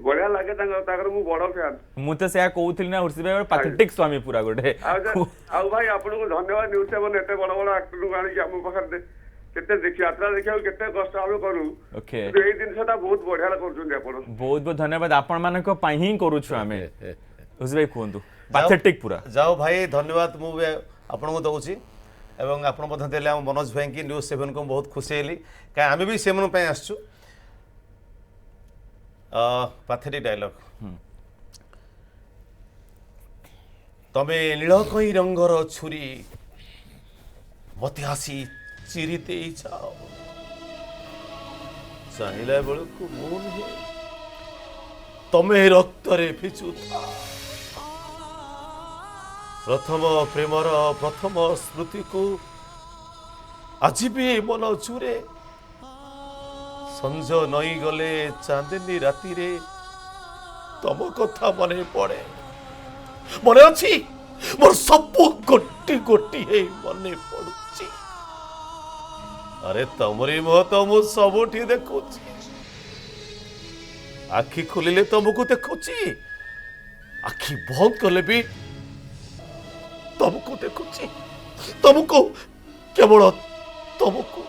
ବଢିଆ ଲାଗେ ତାଙ୍କର ମୁଁ ବଡ ଫ୍ୟାନ। ମୁଁ ତ ସେୟା କହୁଥିଲି ନା, ହୁର୍ସି ଭାଇ ପ୍ୟାଥେଟିକ ସ୍ୱାମୀ ପୁରା ଗୋଟେ। ଆଉ ଭାଇ ଆପଣଙ୍କୁ ଧନ୍ୟବାଦ, ନ୍ୟୁଜ ସେଭେନ ଏତେ ବଡ ବଡ ଆକ୍ଟରଙ୍କୁ ଆଣିକି ଆମ ପାଖରେ କେତେ ଯାତ୍ରା ଦେଖିବାକୁ କେତେ କଷ୍ଟ ଆମେ କରୁ, ଏଇ ଜିନିଷଟା ବହୁତ ବଢିଆ କରୁଛନ୍ତି ଆପଣ। ବହୁତ ବହୁତ ଧନ୍ୟବାଦ, ଆପଣ ମାନଙ୍କ ପାଇଁ ହିଁ କରୁଛୁ ଆମେ। ହୁର୍ସି ଭାଇ କୁହନ୍ତୁ, ପ୍ୟାଥେଟିକ ପୁରା। ଯାଉ ଭାଇ ଧନ୍ୟବାଦ ମୁଁ ବି ଆପଣଙ୍କୁ ଦଉଛି ଏବଂ ଆପଣ ମଧ୍ୟ ଦେଲେ ଆମ ମନୋଜ ଭାଇକି ନ୍ୟୁଜ ସେଭେନକୁ ବହୁତ ଖୁସି ହେଲି, କାହିଁ ଆମେ ବି ସେମାନଙ୍କ ପାଇଁ ଆସିଛୁ। ପ୍ୟାଥେଟିକ ଡାଇଲଗ, ତମେ ନୀଳ କଇଁ ରଙ୍ଗର ଛୁରୀ ମତେ ଆସି ଚିରି ଦେଇ ଯାଅ, ଚାହିଁଲା ବେଳକୁ ମୁଁ ନୁହେଁ ତମେ ରକ୍ତରେ ଭିଜୁଥା, ପ୍ରଥମ ପ୍ରେମର ପ୍ରଥମ ସ୍ମୃତିକୁ ଆଜି ବି ମନ ଛୁରେ, ସଞ୍ଜ ନଈ ଗଲେ ଚାନ୍ଦିନୀ ରାତିରେ ତମ କଥା ମନେ ପଡେ, ମନେ ଅଛି ମୋର ସବୁ ଗୋଟି ଗୋଟି ହେଇ ମନେ ପଡୁଛି, ଆରେ ତମରି ମୁହଁ ତ ମୁଁ ସବୁଠି ଦେଖୁଛି, ଆଖି ଖୋଲିଲେ ତମକୁ ଦେଖୁଛି, ଆଖି ବନ୍ଦ କଲେ ବି ତମକୁ ଦେଖୁଛି, ତମକୁ କେବଳ ତମକୁ।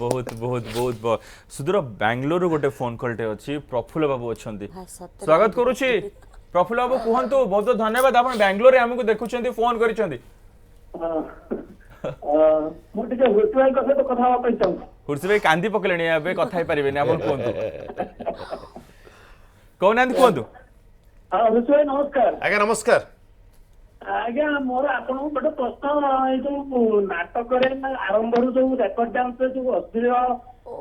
ବହୁତ ବହୁତ ବହୁତ ସୁଦୂର ବାଙ୍ଗାଲୋର ଗୋଟେ ଫୋନ କଲଟେ ଅଛି, ପ୍ରଫୁଲ୍ଲ ବାବୁ ଅଛନ୍ତି, ସ୍ୱାଗତ କରୁଛି। ପ୍ରଫୁଲ୍ଲ ବାବୁ କୁହନ୍ତୁ, ବହୁତ ଧନ୍ୟବାଦ, ଆପଣ ବାଙ୍ଗାଲୋରରେ ଆମକୁ ଦେଖୁଛନ୍ତି, ଫୋନ କରିଛନ୍ତି। ମୁଁ ଟିକେ ହୁର୍ସି ଭାଇଙ୍କ ସହିତ କଥା ହେବା ପାଇଁ ଚାହୁଁଛି। ହୁର୍ସି ଭାଇ କାନ୍ଦି ପକେଇଲେଣି, ଏବେ କଥା ହେଇପାରିବେନି, ଆପଣ କୁହନ୍ତୁ, କହୁନାହାନ୍ତି, କୁହନ୍ତୁ। ହୁର୍ସି ଭାଇ ନମସ୍କାର। ଆଜ୍ଞା ନମସ୍କାର। ଆଜ୍ଞା ମୋର ଆପଣଙ୍କୁ ଗୋଟେ ପ୍ରଶ୍ନ, ଏଇ ଯୋଉ ନାଟକରେ ଆରମ୍ଭରୁ ଯୋଉ ରେକର୍ଡ ଡ୍ୟାନ୍ସରେ ଯୋଉ ଅଶ୍ଳୀଳ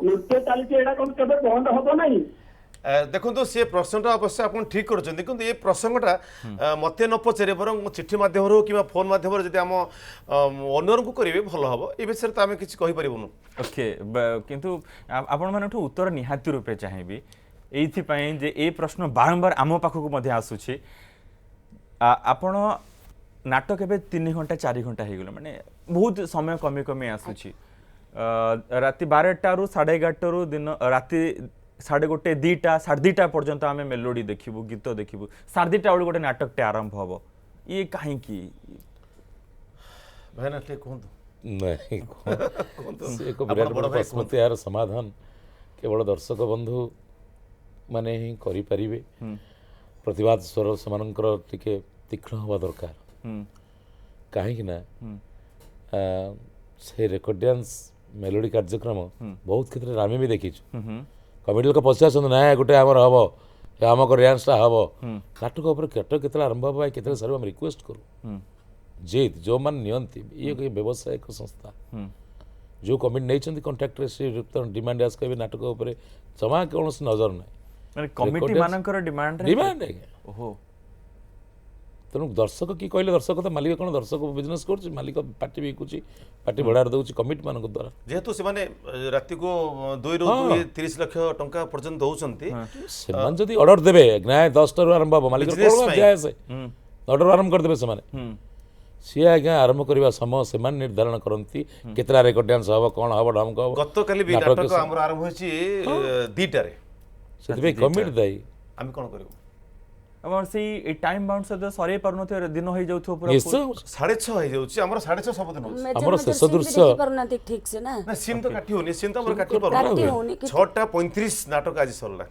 ନୃତ୍ୟ ଚାଲିଛି, ଏଇଟା କଣ କେବେ ବନ୍ଦ ହବ ନାହିଁ? ଦେଖନ୍ତୁ ସେ ପ୍ରଶ୍ନଟା ଅବଶ୍ୟ ଆପଣ ଠିକ୍ କରୁଛନ୍ତି, କିନ୍ତୁ ଏ ପ୍ରସଙ୍ଗଟା ମୋତେ ନ ପଚାରି ବରଂ ଚିଠି ମାଧ୍ୟମରେ ହଉ କିମ୍ବା ଫୋନ୍ ମାଧ୍ୟମରେ ଯଦି ଆମ ଓନରଙ୍କୁ କରିବେ ଭଲ ହେବ, ଏ ବିଷୟରେ ତ ଆମେ କିଛି କହିପାରିବୁନୁ। ଓକେ, କିନ୍ତୁ ଆପଣମାନଙ୍କଠୁ ଉତ୍ତର ନିହାତି ରୂପେ ଚାହିଁବି, ଏଇଥିପାଇଁ ଯେ ଏ ପ୍ରଶ୍ନ ବାରମ୍ବାର ଆମ ପାଖକୁ ମଧ୍ୟ ଆସୁଛି। ଆପଣ ନାଟକ ଏବେ 3 ଘଣ୍ଟା 4 ଘଣ୍ଟା ହେଇଗଲା, ମାନେ ବହୁତ ସମୟ କମି କମି ଆସୁଛି, ରାତି 12ଟାରୁ 11:30 ଦିନ ରାତି 1:30 2ଟା 2:30 ପର୍ଯ୍ୟନ୍ତ ଆମେ ମେଲୋଡି ଦେଖିବୁ, ଗୀତ ଦେଖିବୁ, 2:30 ବେଳକୁ ଗୋଟେ ନାଟକଟେ ଆରମ୍ଭ ହବ, ଇଏ କାହିଁକି? ଭାଇନା ଟିକେ କୁହନ୍ତୁ। ନାଇଁ ଏକ ବିରାଟ ବଡ଼ ପ୍ରଶ୍ନ, ଏହାର ସମାଧାନ କେବଳ ଦର୍ଶକ ବନ୍ଧୁ ମାନେ ହିଁ କରିପାରିବେ। ପ୍ରତିବାଦ ସ୍ୱର ସେମାନଙ୍କର ଟିକେ ତୀକ୍ଷ୍ଣ ହେବା ଦରକାର, କାହିଁକି ନା ସେ ରେକର୍ଡ ଡ୍ୟାନ୍ସ ମେଲୋଡି କାର୍ଯ୍ୟକ୍ରମ ବହୁତ କ୍ଷେତ୍ରରେ ଆମେ ବି ଦେଖିଛୁ। କମିଟି ଲୋକ ପଚାରୁଛନ୍ତି ନା ଗୋଟେ ଆମର ହବ, ଆମକ ଡ୍ୟାନ୍ସଟା ହବ, ନାଟକ ଉପରେ କେତେବେଳେ ଆରମ୍ଭ ହବ, କେତେବେଳେ ସରିବ, ଆମେ ରିକ୍ୱେଷ୍ଟ କରୁ ଯେ ଯେଉଁମାନେ ନିଅନ୍ତି, ଇଏ ବ୍ୟବସାୟିକ ସଂସ୍ଥା, ଯେଉଁ କମିଟି ନେଇଛନ୍ତି କଣ୍ଟ୍ରାକ୍ଟରେ, ସେ ଡିମାଣ୍ଡ ଆସ କହିବେ ନାଟକ ଉପରେ ଜମା କୌଣସି ନଜର ନାହିଁ, କମିଟି ମାନଙ୍କର ଡିମାଣ୍ଡ ଆଜ୍ଞା। ଓହୋ, ତେଣୁ ଦର୍ଶକ କି କହିଲେ, ଦର୍ଶକ ତ ମାଲିକ କ'ଣ ଦର୍ଶକ ବିଜନେସ୍ କରୁଛି, ମାଲିକ ପାର୍ଟି ବିକୁଛି, ପାର୍ଟି ଭଡ଼ାରେ ଦେଉଛି କମିଟି ମାନଙ୍କ ଦ୍ୱାରା, ଯେହେତୁ ସେମାନେ ରାତିକୁ 2ରୁ 30 ଲକ୍ଷ ଟଙ୍କା ପର୍ଯ୍ୟନ୍ତ ଦଉଛନ୍ତି, ସେମାନେ ଯଦି ଅର୍ଡର ଦେବେ, ନାଇଁ 10ଟାରୁ ଆରମ୍ଭ ହବ, ମାଲିକ ଅର୍ଡର ଆରମ୍ଭ କରିଦେବେ ସେମାନେ, सी आज्ञा आरंभ करने समय से निर्धारण करती केतला रेकर्ड डांस हम कौन हम ढमक हम गतकाली भी नाटक आमर आरंभ होइछि 2टारे से कमिटी दायी आम कौन करूँ আমার সেই টাইম বাউন্ড সহ সরাই পারুনথিবে দিন হয়ে যাଉଥିବ পুরা निश्चय 6:30 হয়ে যাଉଛି আমার 6:30 सबदिन होଉଛି ଆମର ଶେଷ ଦୃଶ୍ୟ ପାରୁନାହାନ୍ତି ଠିକ ସେ ନା ନା ସିମ୍ ତ କାଟି ହଉନି ସିମ୍ ତ ଆମର କାଟି କାଟି ପାରୁନି ହଉନି କିନ୍ତୁ 6:35 ନାଟକ ଆଜି ସରିଲା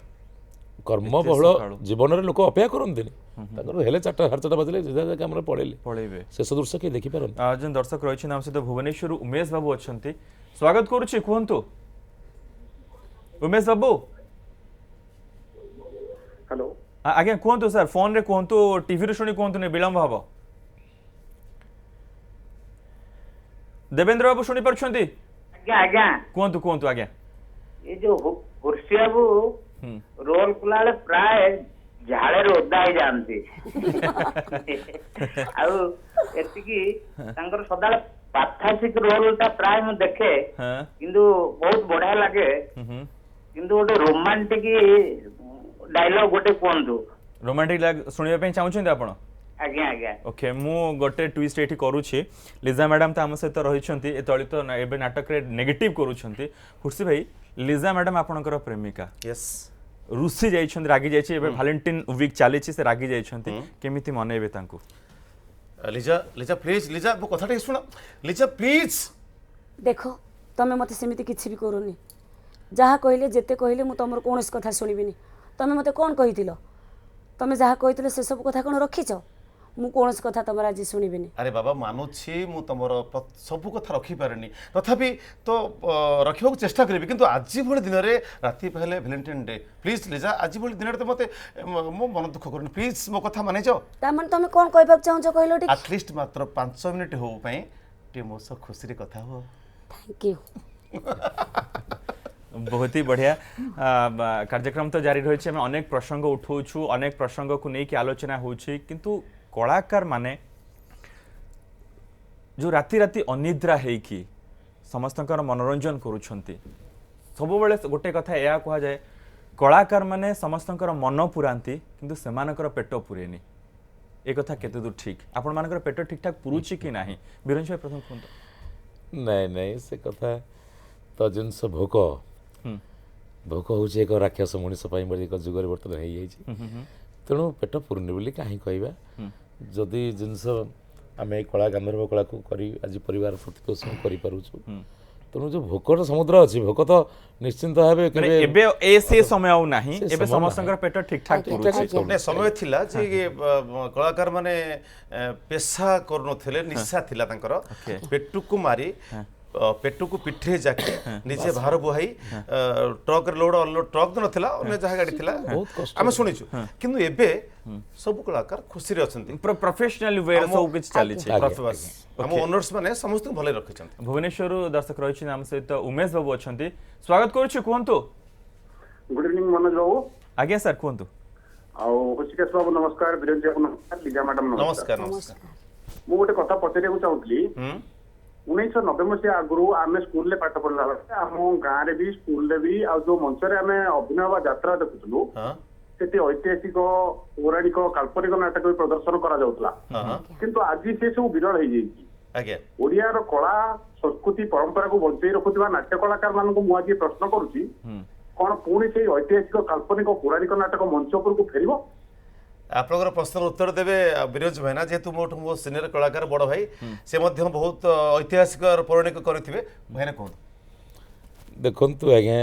କର୍ମବହୁଳ ଜୀବନରେ ଲୋକ ଅପେକ୍ଷା କରନ୍ତିନି ତାଙ୍କର ହେଲେ 4:30 ବାଜିଲେ ଯେଝା ଯେଝା କାମରେ ପଳେଇଲେ ପଳେଇବେ ଶେଷ ଦୃଶ୍ୟ କେହି ଦେଖିପାରନ୍ତି ଯେନ୍ ଦର୍ଶକ ରହିଛନ୍ତି ଆମ ସହିତ ଭୁବନେଶ୍ୱରରୁ ଉମେଶ ବାବୁ ଅଛନ୍ତି ସ୍ୱାଗତ କରୁଛି କୁହନ୍ତୁ ଉମେଶ ବାବୁ हेलो ଆଜ୍ଞା କୁହନ୍ତୁ ସାର୍ ଫୋନରେ କୁହନ୍ତୁ ଟିଭିରୁ ଶୁଣି କୁହନ୍ତୁନି ବିଳମ୍ବ ହବ ଦେବେନ୍ଦ୍ର ବାବୁ ଶୁଣି ପାରୁଛନ୍ତି ଆଜ୍ଞା ଆଜ୍ଞା କୁହନ୍ତୁ କୁହନ୍ତୁ ଆଜ୍ଞା ଏ ଯୋଉ କୁର୍ସି ବାବୁ ରୋଲ କଲା ବେଳେ ପ୍ରାୟ ଝାଳରେ ଓଦା ହେଇଯାଆନ୍ତି ଆଉ ଏତିକି ତାଙ୍କର ସଦାବେଳେ ପାଥାସିକ ରୋଲ ଟା ପ୍ରାୟ ମୁଁ ଦେଖେ କିନ୍ତୁ ବହୁତ ବଢିଆ ଲାଗେ କିନ୍ତୁ ଗୋଟେ ରୋମାଣ୍ଟିକ डायलॉग गोटे कहतु रोमांटिक शुणा चाहूँ आपण आज्ञा आज्ञा ओके मु गोटे ट्विस्ट एठी करूछि लिजा मैडम तो आम सहित रहिछंती ए तळित एबे नाटक रे नेगेटिव करूछंती खुर्सी भाई लिजा मैडम आपनकर प्रेमिका यस रुसी जाइछंती रागी जाइछि एबे वैलेंटाइन वीक चालिछि से रागी जाइछंती केमिति मनेबे तांकू लिजा लिजा प्लीज लिजा वो कथाटे सुना लिजा प्लीज देखो तमे मते सेमिति किछि भी करूनी जहा कहले जेते कहले मु तमर कोनस कथा सुनिबिनी तमे मते कोन कहितिलो तमे जहा कहितिलो से सब कथा कोन रखिछो मु कोनस कथा तमर आज सुनिबिनी अरे बाबा मानुछि मु तमर सब कथा रखि पारेनी तथापि तो रखिबो चेष्टा करबी किंतु आज भली दिन रे राती पहले वैलेंटाइन डे प्लीज लिजा आज भली दिन रे तो मते मो मन दुख करनी प्लीज मो कथा माने जाओ ता मन तमे कोन कहबाक चाहछो कहलो ठीक एटलीस्ट मात्र 5 मिनिट हो पई टे मो से खुशी रे कथा हो थैंक यू बहुत ही बढ़िया कार्यक्रम तो जारी रही है अनेक प्रसंग उठाऊँ अनेक प्रसंग को लेकिन आलोचना होछि किंतु कलाकार माने जो राति राति अनिद्रा हेकी समस्तकर मनोरंजन करुछंती सब बेले गोटे कथा या कहा जाए कलाकार माने समस्तकर मन पुरांती किंतु सेमानकर पेट पुरेनी ए कथा केते दूर ठीक आपण मानकर पेट ठीक ठाक पुरुछि कि नाही बिरंज भाई प्रथम कहंतो नहीं नहीं से कथा तो जिनस भोक भोक हूँ एक राक्षस मनीष एक जुगर बर्तमान हो जाए तेणु पेट पुरुनी बोली कहीं कहवा जदि जिनस आम कला गांधर्व कला को आज परिवार प्रतिपोषण करूँ तेणु जो भोकर समुद्र अच्छी भोक तो निश्चिंत भाव समय नाही एबे समस्तंकर पेट ठीक ठाक पुरुछि समय थिला जे कलाकार माने पेशा करनथले निशा थिला तांकर पेटु को मारी पेटु को पिठे जाके निजे भार बुहाई ट्रक लोड अनलोड ट्रक तो नथिला अन्य जहा गाड़ी थिला हम सुनिछु किंतु एबे सब कलाकार खुशी रे अछंती प्रोफेशनल वे सब कुछ चली छै हम ओनर्स माने समस्त भले रखिछंती भुवनेश्वर दर्शक रहिछि नाम सहित उमेश बाबू अछंती स्वागत करूछु कोहंतु गुड इवनिंग मनोज बाबू आज्ञा सर कोहंतु आ हृषिकेश बाबू नमस्कार बिरंज बाबू नमस्कार लिजा मैडम नमस्कार नमस्कार मु गोटे कथा पचारिया चाहूली 1990 मसीहा आगु आम स्कूल में पाठ पढ़ला आम गाँव भी स्कूल भी आ जो मंच आम अभिनय यात्रा देखुलु से ऐतिहासिक पौराणिक काल्पनिक नाटक भी प्रदर्शन करा किंतु आज से सब विरल हो जाए ओडियार कला संस्कृति परंपरा को बंचाई रखुवा नाट्य कलाकार मान मुझे प्रश्न करुच्ची कौन पुणी से ऐतिहासिक काल्पनिक पौराणिक नाटक मंच उपर को फेर आपनकर प्रश्न उत्तर देवे बिरंज भाई ना जेहेतु मो सीनियर कलाकार बड़ भाई से बहुत ऐतिहासिक और पौराणिक करेंगे भाई ना कहूँ देखु आज्ञा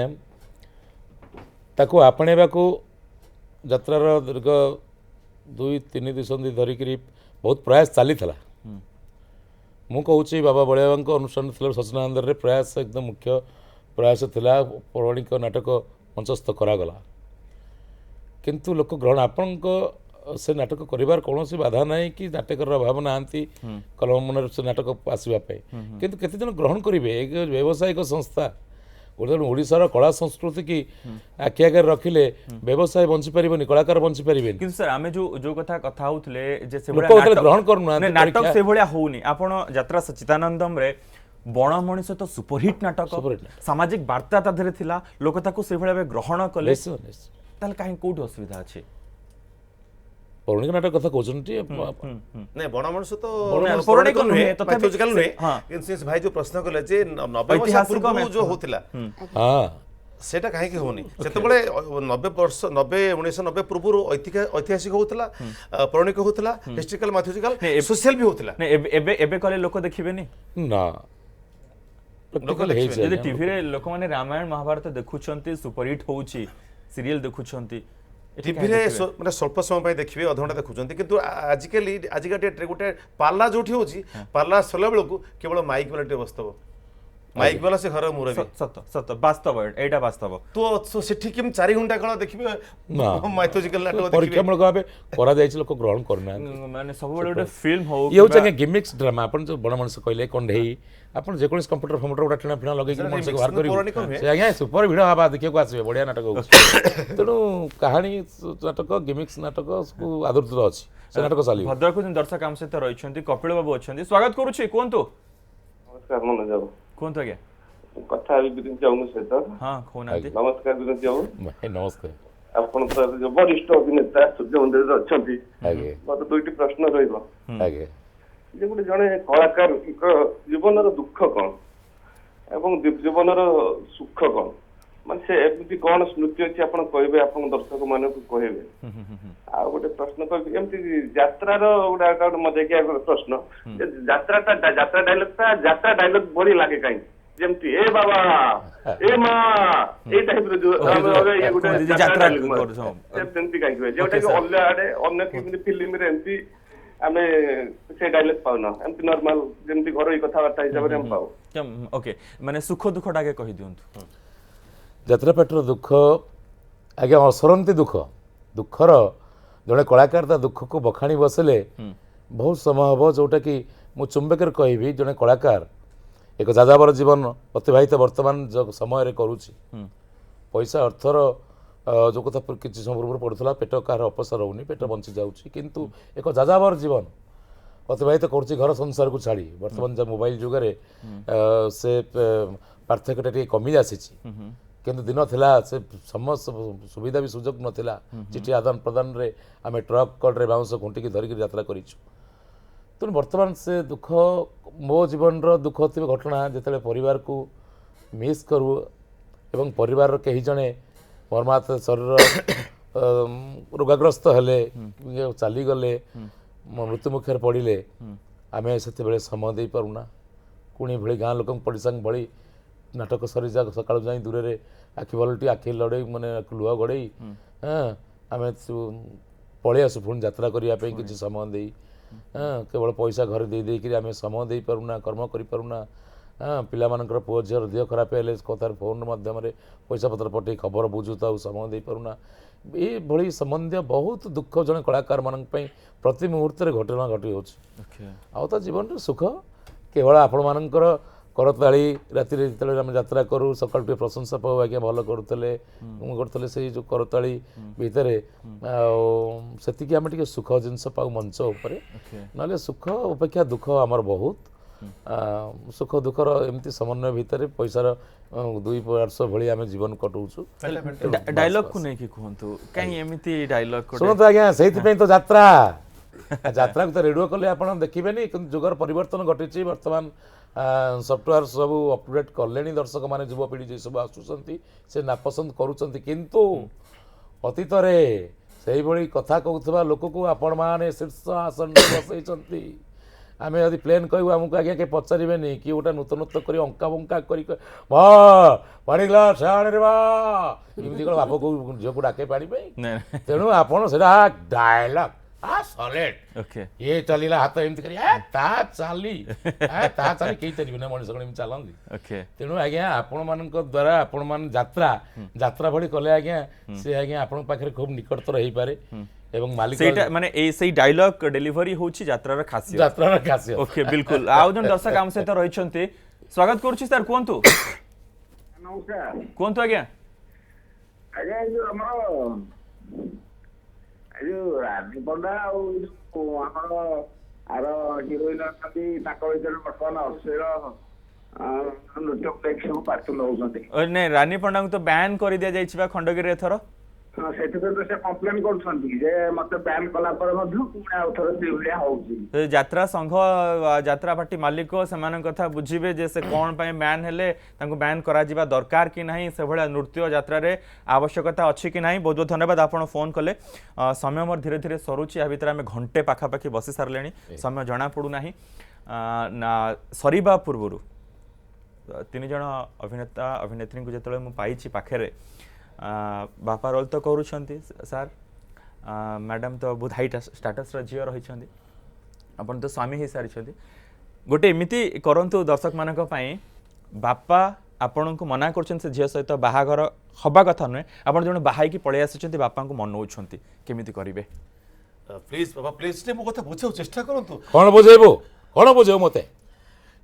ताको आपणेबा को यात्रार दीर्घ 2-3 दशंधि धरिक बहुत प्रयास चली मु कहूँ बाबा बलिया अनुष्ठान सचनानंदर प्रयास एकदम मुख्य प्रयास थिला पौराणिक नाटक मंचस्थ करागला किंतु लोक ग्रहण आपण से नाटक करिवार कौन बाधा ना कि नाटकर अभाव ना कलम मन से नाटक आसवाई किंतु केते जन ग्रहण करेंगे एक व्यावसायिक संस्था ओडिशार कला संस्कृति की आखि आगे रखिले व्यवसाय बंची पारिबनी कलाकार बंची पारिबेनी किंतु सर आमे जो कथा होउतले जे से ग्रहण करना नाटक से भलिया होउनी आपण यात्रा सचितानंदम रे बण मनीष तो सुपरहिट नाटक सामाजिक वार्ता ता धरे थिला लोक ताको से भलिया ग्रहण कले ताल काहे कोठ असुविधा अछि ପୌରାଣିକ ନାଟକ କଥା କହୁଛନ୍ତି ନାଇଁ ବଣ ମଣିଷ ତ ପୌରାଣିକ ପୌରାଣିକ ନୁହେଁ, ନୁହେଁ ତଥାପି mythological ନୁହେଁ ହଁ। କିନ୍ତୁ ସେ ଭାଇ ଯୋଉ ପ୍ରଶ୍ନ କଲେ ଯେ 90 ବର୍ଷ ଐତିହାସିକ ପୂର୍ବରୁ myth- ଯୋଉ ହଉଥିଲା ହଁ ସେଟା କାହିଁକି ହଉନି ସେତେବେଳେ 1990 ପୂର୍ବରୁ ଐତିହାସିକ ହଉଥିଲା ପୌରାଣିକ ହଉଥିଲା ହିଷ୍ଟ୍ରିକାଲ ମାଥୋଜିକାଲ ସୋସିଆଲ ବି ହଉଥିଲା ନାଇଁ, ଏବେ ଏବେ କଲେ ଲୋକ ଦେଖିବେନି ନା ପ୍ରାକ୍ଟିକାଲ ହେଇଛି ଯଦି ଆଜ୍ଞା। ଟିଭିରେ ଲୋକମାନେ ରାମାୟଣ ମହାଭାରତ ଦେଖୁଛନ୍ତି ସୁପରହିଟ୍ ହଉଛି ସିରିଏଲ ଦେଖୁଛନ୍ତି ଏଠି କାହିଁ ଟିଭିରେ ଦେଖିବେ? ମାନେ ସ୍ୱଳ୍ପ ସମୟ ପାଇଁ ଦେଖିବେ ଅଧଘଣ୍ଟା ଦେଖୁଛନ୍ତି କିନ୍ତୁ ଆଜିକାଲି ଆଜିକା ଡେଟ୍ରେ ଗୋଟେ ପାଲା ଯୋଉଠି ହଉଛି ପାଲା ସରିଲା ବେଳକୁ କେବଳ ମାଇକ୍ ବାଲା ଟିକେ ବସିଥିବ ମାଇକ୍ ବାଲା ସେ ଘର ମୁରବି ସତ ସତ ବାସ୍ତବ ଏଇଟା ବାସ୍ତବ ତ ସେଠି କେମିତି 4 ଘଣ୍ଟା କାଳ ଦେଖିବେ ନା ମାଇଥୋଜିକାଲ ନାଟକ ଦେଖିବେ ପରୀକ୍ଷାମୂଳକ ଭାବେ କରାଯାଇଛି ଲୋକ ଗ୍ରହଣ କରୁନାହାନ୍ତି ମାନେ ସବୁବେଳେ ଗୋଟେ ଫିଲ୍ମ ହଉ ଇଏ ହଉଛି ଆଜ୍ଞା ଗିମିକ୍ସ ଡ୍ରାମା ଆପଣ ଯୋଉ ବଣ ମଣିଷ କହିଲେ କଣ୍ଢେଇ ଆପଣ ଯେକୌଣସି କମ୍ପ୍ୟୁଟର ଫମ୍ପ୍ୟୁଟର ଗୋଟେ ଟିଣା ଫିଣା ଲଗେଇକି ମଣିଷକୁ ବାହାର କରିବୁ ପୌରାଣିକ ନୁହେଁ। ସେ ଆଜ୍ଞା ସୁପର ଭିଡ଼ ହବା ଦେଖିବାକୁ ଆସିବେ ବଢିଆ ନାଟକ ହଉଛି ତେଣୁ କାହାଣୀ ନାଟକ ଗିମିକ୍ସ ନାଟକ ସବୁ ଆଦୃତ ଅଛି ସେ ନାଟକ ଚାଲିବ ଭଦ୍ରକ ଦର୍ଶକ ଆମ ସହିତ ରହିଛନ୍ତି କପିଳ ବାବୁ ଅଛନ୍ତି ସ୍ୱାଗତ କରୁଛି କୁହନ୍ତୁ ନମସ୍କାର ମନୋଜ ବାବୁ କୁହନ୍ତୁ ଆଜ୍ଞା କଥା ହେବି ବିରିଞ୍ଚ ବାବୁଙ୍କ ସହିତ ହଁ କହୁନାହାନ୍ତି ନମସ୍କାର ବିରିଞ୍ଚ ବାବୁ ଭାଇ ନମସ୍କାର ଆପଣ ତ ଯୋଉ ବରିଷ୍ଠ ଅଭିନେତା ସୂର୍ଯ୍ୟ ମନ୍ଦିରରେ ଅଛନ୍ତି ଆଜ୍ଞା ମୋର 2ଟି ପ୍ରଶ୍ନ ରହିବ ଆଜ୍ଞା ଯେ ଗୋଟେ ଜଣେ କଳାକାରଙ୍କ ଜୀବନର ଦୁଃଖ କଣ ଏବଂ ଜୀବନର ସୁଖ କଣ ମାନେ ସେ ଏମିତି କଣ ସ୍ମୃତି ଅଛି ଆପଣ କହିବେ ଆପଣଙ୍କ ଦର୍ଶକ ମାନଙ୍କୁ କହିବେ ଆଉ ଗୋଟେ ପ୍ରଶ୍ନ କହିବି ଏମିତି ଯାତ୍ରାର ଗୋଟେ ମଜାକିଆ ପ୍ରଶ୍ନ ଯେ ଯାତ୍ରା ଡାଇଲଗ ଭଳି ଲାଗେ କାହିଁକି ଯେମିତି ଏ ବାବା ଏ ମା ଏଇ ଟାଇପର ଯୋଉ ଇଏ ଗୋଟେ ଯାତ୍ରା ସେମିତି କାହିଁକି ହୁଏ ଯୋଉଟା କି ଅଲଗା ଆଡେ ଅନ୍ୟ କେମିତି ଫିଲ୍ମରେ ଏମିତି ଆମେ ସେ ଡାଇଲଗ ପାଉନା ଏମିତି ନର୍ମାଲ ଯେମିତି ଘରୋଇ କଥାବାର୍ତ୍ତା ହିସାବରେ ଆମେ ପାଉ ଓକେ ମାନେ ସୁଖ ଦୁଃଖଟା ଆଗେ କହିଦିଅନ୍ତୁ ଯାତ୍ରା ପାଟିର ଦୁଃଖ ଆଜ୍ଞା ଅସରନ୍ତି ଦୁଃଖର ଜଣେ କଳାକାର ତା ଦୁଃଖକୁ ବଖାଣି ବସିଲେ ବହୁତ ସମୟ ହେବ ଯୋଉଟାକି ମୁଁ ଚୁମ୍ବକରେ କହିବି ଜଣେ କଳାକାର ଏକ ଯାଯାବର ଜୀବନ ଅତିବାହିତ ବର୍ତ୍ତମାନ ସମୟରେ କରୁଛି ପଇସା ଅର୍ଥର ଯୋଉ କଥା କିଛି ସମୟ ପୂର୍ବରୁ ପଡ଼ୁଥିଲା ପେଟ କାହାର ଅପସର ହେଉନି ପେଟ ବଞ୍ଚି ଯାଉଛି କିନ୍ତୁ ଏକ ଯାଯାବର ଜୀବନ ଅତିବାହିତ କରୁଛି ଘର ସଂସାରକୁ ଛାଡ଼ି ବର୍ତ୍ତମାନ ଯେଉଁ ମୋବାଇଲ ଯୁଗରେ ସେ ପାର୍ଥକ୍ୟଟା ଟିକେ କମି ଆସିଛି କିନ୍ତୁ ଦିନ ଥିଲା ସେ ସମସ୍ତ ସୁବିଧା ବି ସୁଯୋଗ ନଥିଲା ଚିଠି ଆଦାନ ପ୍ରଦାନରେ ଆମେ ଟ୍ରକ୍ କଡ଼ରେ ବାଉଁଶ ଘୁଣ୍ଟିକି ଧରିକି ଯାତ୍ରା କରିଛୁ ତେଣୁ ବର୍ତ୍ତମାନ ସେ ଦୁଃଖ ମୋ ଜୀବନର ଦୁଃଖ ଥିବା ଘଟଣା ଯେତେବେଳେ ପରିବାରକୁ ମିସ୍ କରୁ ଏବଂ ପରିବାରର କେହି ଜଣେ ମର୍ମାହତ ଶରୀର ରୋଗାଗ୍ରସ୍ତ ହେଲେ ଚାଲିଗଲେ ମୃତ୍ୟୁ ମୁଖରେ ପଡ଼ିଲେ ଆମେ ସେତେବେଳେ ସମୟ ଦେଇପାରୁନା କୁଣି ଭଳି ଗାଁ ଲୋକଙ୍କ ପଡ଼ିଶାଙ୍କ ଭଳି ନାଟକ ସରିଯା ସକାଳୁ ଯାଇ ଦୂରରେ ଆଖି ଭଲଟି ଆଖି ଲଢ଼େଇ ମାନେ ଲୁହ ଗଡ଼େଇ ଆମେ ପଳେଇ ଆସୁ ପୁଣି ଯାତ୍ରା କରିବା ପାଇଁ କିଛି ସମୟ ଦେଇ କେବଳ ପଇସା ଘରେ ଦେଇକରି ଆମେ ସମୟ ଦେଇପାରୁନା କର୍ମ କରିପାରୁନା ପିଲାମାନଙ୍କର ପୁଅ ଝିଅର ଦେହ ଖରାପ ହେଲେ କଥାରେ ଫୋନ୍ ମାଧ୍ୟମରେ ପଇସା ପତ୍ର ପଠାଇ ଖବର ବୁଝୁଥାଉ ସମୟ ଦେଇପାରୁନା ଏଇଭଳି ସମ୍ବନ୍ଧୀୟ ବହୁତ ଦୁଃଖ ଜଣେ କଳାକାରମାନଙ୍କ ପାଇଁ ପ୍ରତି ମୁହୂର୍ତ୍ତରେ ଘଟଣା ଘଟିଯାଉଛି ଆଉ ତା ଜୀବନରେ ସୁଖ କେବଳ ଆପଣମାନଙ୍କର କରତାଳି ରାତିରେ ଯେତେବେଳେ ଆମେ ଯାତ୍ରା କରୁ ସକାଳୁ ଟିକେ ପ୍ରଶଂସା ପାଉ ଆଜ୍ଞା ଭଲ କରୁଥିଲେ ସେଇ ଯେଉଁ କରତାଳି ଭିତରେ ଆଉ ସେତିକି ଆମେ ଟିକେ ସୁଖ ଜିନିଷ ପାଉ ମଞ୍ଚ ଉପରେ ନହେଲେ ସୁଖ ଅପେକ୍ଷା ଦୁଃଖ ଆମର ବହୁତ ସୁଖ ଦୁଃଖର ଏମିତି ସମନ୍ୱୟ ଭିତରେ ପଇସାର 2 ଭଳି ଆମେ ଜୀବନ କଟଉଛୁ ଡାଇଲଗକୁ ନେଇକି କୁହନ୍ତୁ କାହିଁ ଏମିତି ଡାଇଲଗ ଶୁଣନ୍ତୁ ଆଜ୍ଞା ସେଇଥିପାଇଁ ତ ଯାତ୍ରାକୁ ତ ରେଡ଼ିଓ କଲେ ଆପଣ ଦେଖିବେନି କିନ୍ତୁ ଯୁଗର ପରିବର୍ତ୍ତନ ଘଟିଛି ବର୍ତ୍ତମାନ ସଫ୍ଟୱେୟାର ସବୁ ଅପଡେଟ୍ କଲେଣି ଦର୍ଶକମାନେ ଯୁବପିଢ଼ି ଯେ ସବୁ ଆସୁଛନ୍ତି ସେ ନାପସନ୍ଦ କରୁଛନ୍ତି କିନ୍ତୁ ଅତୀତରେ ସେଇଭଳି କଥା କହୁଥିବା ଲୋକକୁ ଆପଣମାନେ ଶୀର୍ଷ ଆସନରେ ବସେଇଛନ୍ତି ଆମେ ଯଦି ପ୍ଲେନ୍ କହିବୁ ଆମକୁ ଆଜ୍ଞା କେହି ପଚାରିବେନି କି ଗୋଟେ ନୂତନତ୍ୱ କରି ଅଙ୍କା ବଙ୍କା କରି ପାଣି ଗ୍ଲାସ ଆଣରେ ବା ଏମିତି କ'ଣ ବାପକୁ ଝିଅକୁ ଡାକେ ପାଣି ପାଇଁ ତେଣୁ ଆପଣ ସେଇଟା ଡାଇଲଗ ଇଏ ଚାଲିଲା ହାତ ଏମିତି କରି ତା ଚାଲି କେହି ଚାଲିବେ ନା ମଣିଷ କ'ଣ ଏମିତି ଚାଲନ୍ତି ତେଣୁ ଆଜ୍ଞା ଆପଣମାନଙ୍କ ଦ୍ୱାରା ଆପଣମାନେ ଯାତ୍ରା ଭଳି କଲେ ଆଜ୍ଞା ସେ ଆଜ୍ଞା ଆପଣଙ୍କ ପାଖରେ ଖୁବ୍ ନିକଟତର ହେଇପାରେ ଏବଂ ମାଲିକ ସେଇଟା ମାନେ ସେଇ ଡାଇଲଗ ଡେଲିଭରି ହେଉଛି ଯାତ୍ରାର ଖାସିୟତ ଓକେ ବିଲକୁଲ ଆଉ ଜଣେ ଦର୍ଶକ ଆମ ସହିତ ରହିଛନ୍ତି ସ୍ୱାଗତ କରୁଛି ସାର୍ କୁହନ୍ତୁ ନମସ୍କାର କୁହନ୍ତୁ ଆଜ୍ଞା ଆଜ୍ଞା ଯୋଉ ଆମର ଯୋଉ ରାନୀ ପଣ୍ଡା ଆଉ ଆମର ଆର ହିରୋଇନ ଅଛନ୍ତି ତାଙ୍କ ଭିତରେ ବର୍ତ୍ତମାନ ଅଶ୍ଳୀଳ ନୃତ୍ୟ ସବୁ ପାର୍ଟି ନେଉଛନ୍ତି ନାଇଁ ରାନୀ ପଣ୍ଡାଙ୍କୁ ତ ବ୍ୟାନ୍ କରିଦିଆଯାଇଛି ବା ଖଣ୍ଡଗିରିରେ ଏଥର ସେଥିପାଇଁ ତ ସେ କମ୍ପ୍ଲେନ କରୁଛନ୍ତି ଯେ ମତେ ବ୍ୟାନ୍ କଲା ପରେ ମଧ୍ୟ ପୁଣି ଆଉ ଥରେ ସେଇଭଳିଆ ହଉଛି। ଯାତ୍ରା ସଂଘ ଯାତ୍ରା ପାର୍ଟି ମାଲିକ ସେମାନଙ୍କ କଥା ବୁଝିବେ ଯେ ସେ କ'ଣ ପାଇଁ ବ୍ୟାନ୍ ହେଲେ ତାଙ୍କୁ ବ୍ୟାନ୍ କରାଯିବା ଦରକାର କି ନାହିଁ, ସେଭଳିଆ ନୃତ୍ୟ ଯାତ୍ରାରେ ଆବଶ୍ୟକତା ଅଛି କି ନାହିଁ। ବହୁତ ବହୁତ ଧନ୍ୟବାଦ ଆପଣ ଫୋନ୍ କଲେ। ସମୟ ମୋର ଧୀରେ ଧୀରେ ସରୁଛି, ଏହା ଭିତରେ ଆମେ ଘଣ୍ଟେ ପାଖାପାଖି ବସି ସାରିଲେଣି, ସମୟ ଜଣାପଡ଼ୁନାହିଁ। ସରିବା ପୂର୍ବରୁ 3 ଜଣ ଅଭିନେତା ଅଭିନେତ୍ରୀଙ୍କୁ ଯେତେବେଳେ ମୁଁ ପାଇଛି ପାଖରେ, बापा रोल तो करूँ सार, मैडम तो बहुत हाई स्टाटस झील रही, आपन तो स्वामी हो सारी गोटे एमती करूँ दर्शक मान बापा आपण को मना कर झील सहित बाहागर हवा कथा नुहे, आप जो बाहर पलि आसी बापा को मनौं केमी करेंगे प्लीज बाबा प्लीज मो कथा बुझाऊ चेष्टा करंतु। कौन बुझेबो कौन बुझेबो मते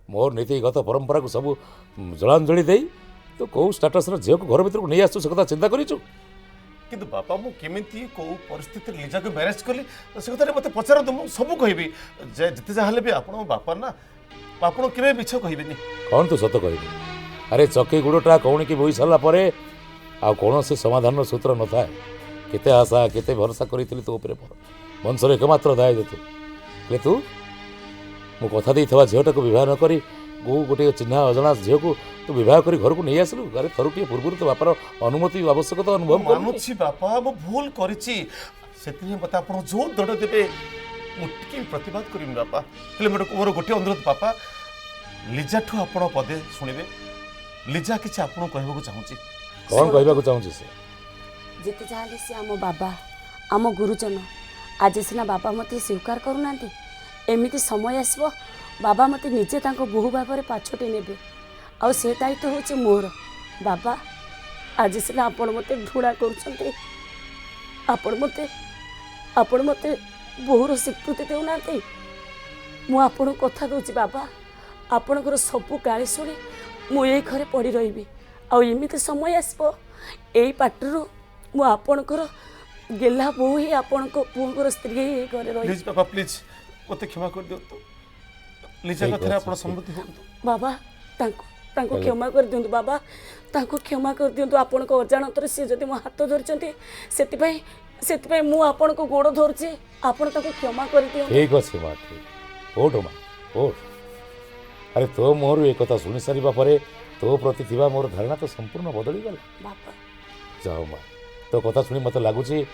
मोर नीतिगत परंपरा को सब जलांजलि दे तो कौ स्टाटस झील को घर भर को नहीं आसु से कथा चिंता करिछु। किंतु बापा मु केमिति को परिस्थिति लिजा को मैरेज कली से कथा मते पचारंतु मु सब कहबी जे जते जाहले भी आपण बापा ना आपण केबे मिछ कहबेनी। कौन तू सत कहबी? अरे चकी गुड़टा कौन की बोई सारा पर आ कौन से समाधान सूत्र न था। केते आशा केते भरोसा करितली तो ऊपर वंशर एकमात्र दाय दे तू तू मु कथा देइथवा झीलटा को विवाह न करी गो गोटे चिन्हा अजना झील को तो विवाह करी घर को नहीं आसलु। अरे थरुटिए पूर्व तो बापार अनुमति आवश्यकता अनुभव मानुछि बापा मु भूल करिछि सेति मते आपण जो दड़ देबे मु टिके प्रतिवाद करिम बापा। हेले मोर गोटे अनुरोध बापा लिजा ठु आपण पदे सुनिबे। लिजा किछि आपण कहबो को चाहूछि। कौन कहबा को चाहूछि? से जेते जाले से आम बाबा आम गुरुजन आज सिना बाबा मते स्वीकार करूना, एमिति समय आसबो बाबा मते निजे तांको बहु भाव में पाछटे नेबे आ से दायित्व होचे मोर। बाबा आज सिना आपण मते घृणा करूछन्ते, आपण मते बहुर स्वीकृति देउना। मु आपण कथा दोची बाबा, आपणकर सबु गाली शुणी मु ए घरे पड़ी रही आ एमिति समय आसबो एई पाटरू मु आपणकर गेला बहु ही आपणको पुअर स्त्री ही घरे रही। प्लीज बाबा प्लीज मते क्षमा कर दियो। लिजा कथा आपण सम्मति हो बाबा तांको क्षमा कर दियंतु। बाबा तांको क्षमा कर दियंतु। आपणको अजाणतर से जदि मो हाथ धरचंती सेति मु आपणको गोड़ धरची, आपण तांको क्षमा कर दियंतु। ठीक अछि मां, ठीक ओठ मां ओठ। अरे तो मोर एक कथा सुनि सारिबा परे तो प्रति थिबा मोर धारणा तो संपूर्ण बदली गला। बाबा जाओ मां, तो कथा सुनि मते लागुची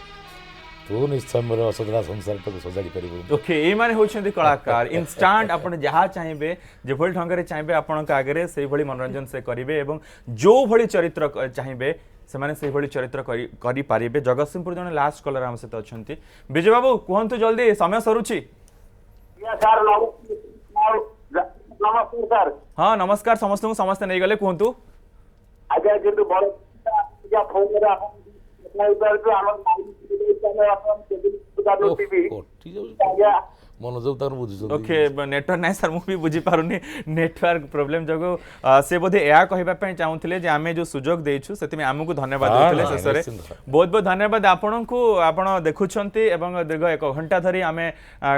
तू निश्चय मोर असदरा संसार को सजाड़ी परिबो। ओके ए माने होछन्ती कलाकार इंस्टेंट आपण जहा चाहिबे जे भली ढंग रे चाहिबे आपण का आगे सेही भली मनोरंजन से करिवे एवं जो भली चरित्र चाहिबे से माने सेही भली चरित्र करि पारिबे। जगतसिंहपुर जने लास्ट कलर हम सहित अछन्ती। विजय बाबू कहंतु जल्दी समय सरुची। या सर नमस्कार सर। हां नमस्कार समस्त को समस्त नै गले कहंतु। आज्ञा किंतु बड़ या फोन रे आपण नहीं पर जो हम मनोजोग तार बुझु। ओके नेटवर्क नाही सर मु भी बुझी पारुनी नेटवर्क प्रॉब्लम जगो से बोधे या कहबा पय चाहूथिले जे आमे जो सुजोग देइछु सेति में आमु को धन्यवाद देथिले शेषरे बहुत बहुत धन्यवाद आपन को। आपण देखुछंती एवं दीर्घ 1 घंटा धरी आमे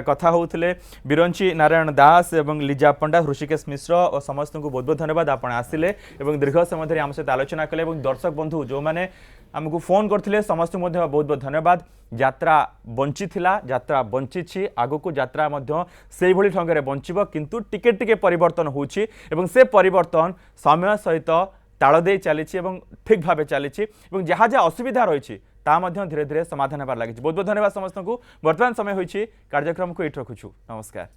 कथा होउथिले बिरंची नारायण दास एवं लिजा पंडा ऋषिकेश मिश्र और समस्त को बहुत बहुत धन्यवाद आपण आसिले एवं दीर्घ समय धरी आम सहित आलोचना कले एवं दर्शक बंधु जो माने आमको फोन करथिले समस्त बहुत बहुत धन्यवाद। यात्रा बंची थिला, यात्रा बंची आगो को यात्रा मध्य से भली ढंग बंचिब किंतु टिके टिके परिवर्तन होउछि एवं से परिवर्तन समय सहित ताल दे चली ठीक भाव चली जहाँ जहाँ असुविधा रही धीरे धीरे समाधान होबार लगी। बहुत बहुत धन्यवाद समस्त को। वर्तमान समय होइछि कार्यक्रम को एठ रखुछु। नमस्कार।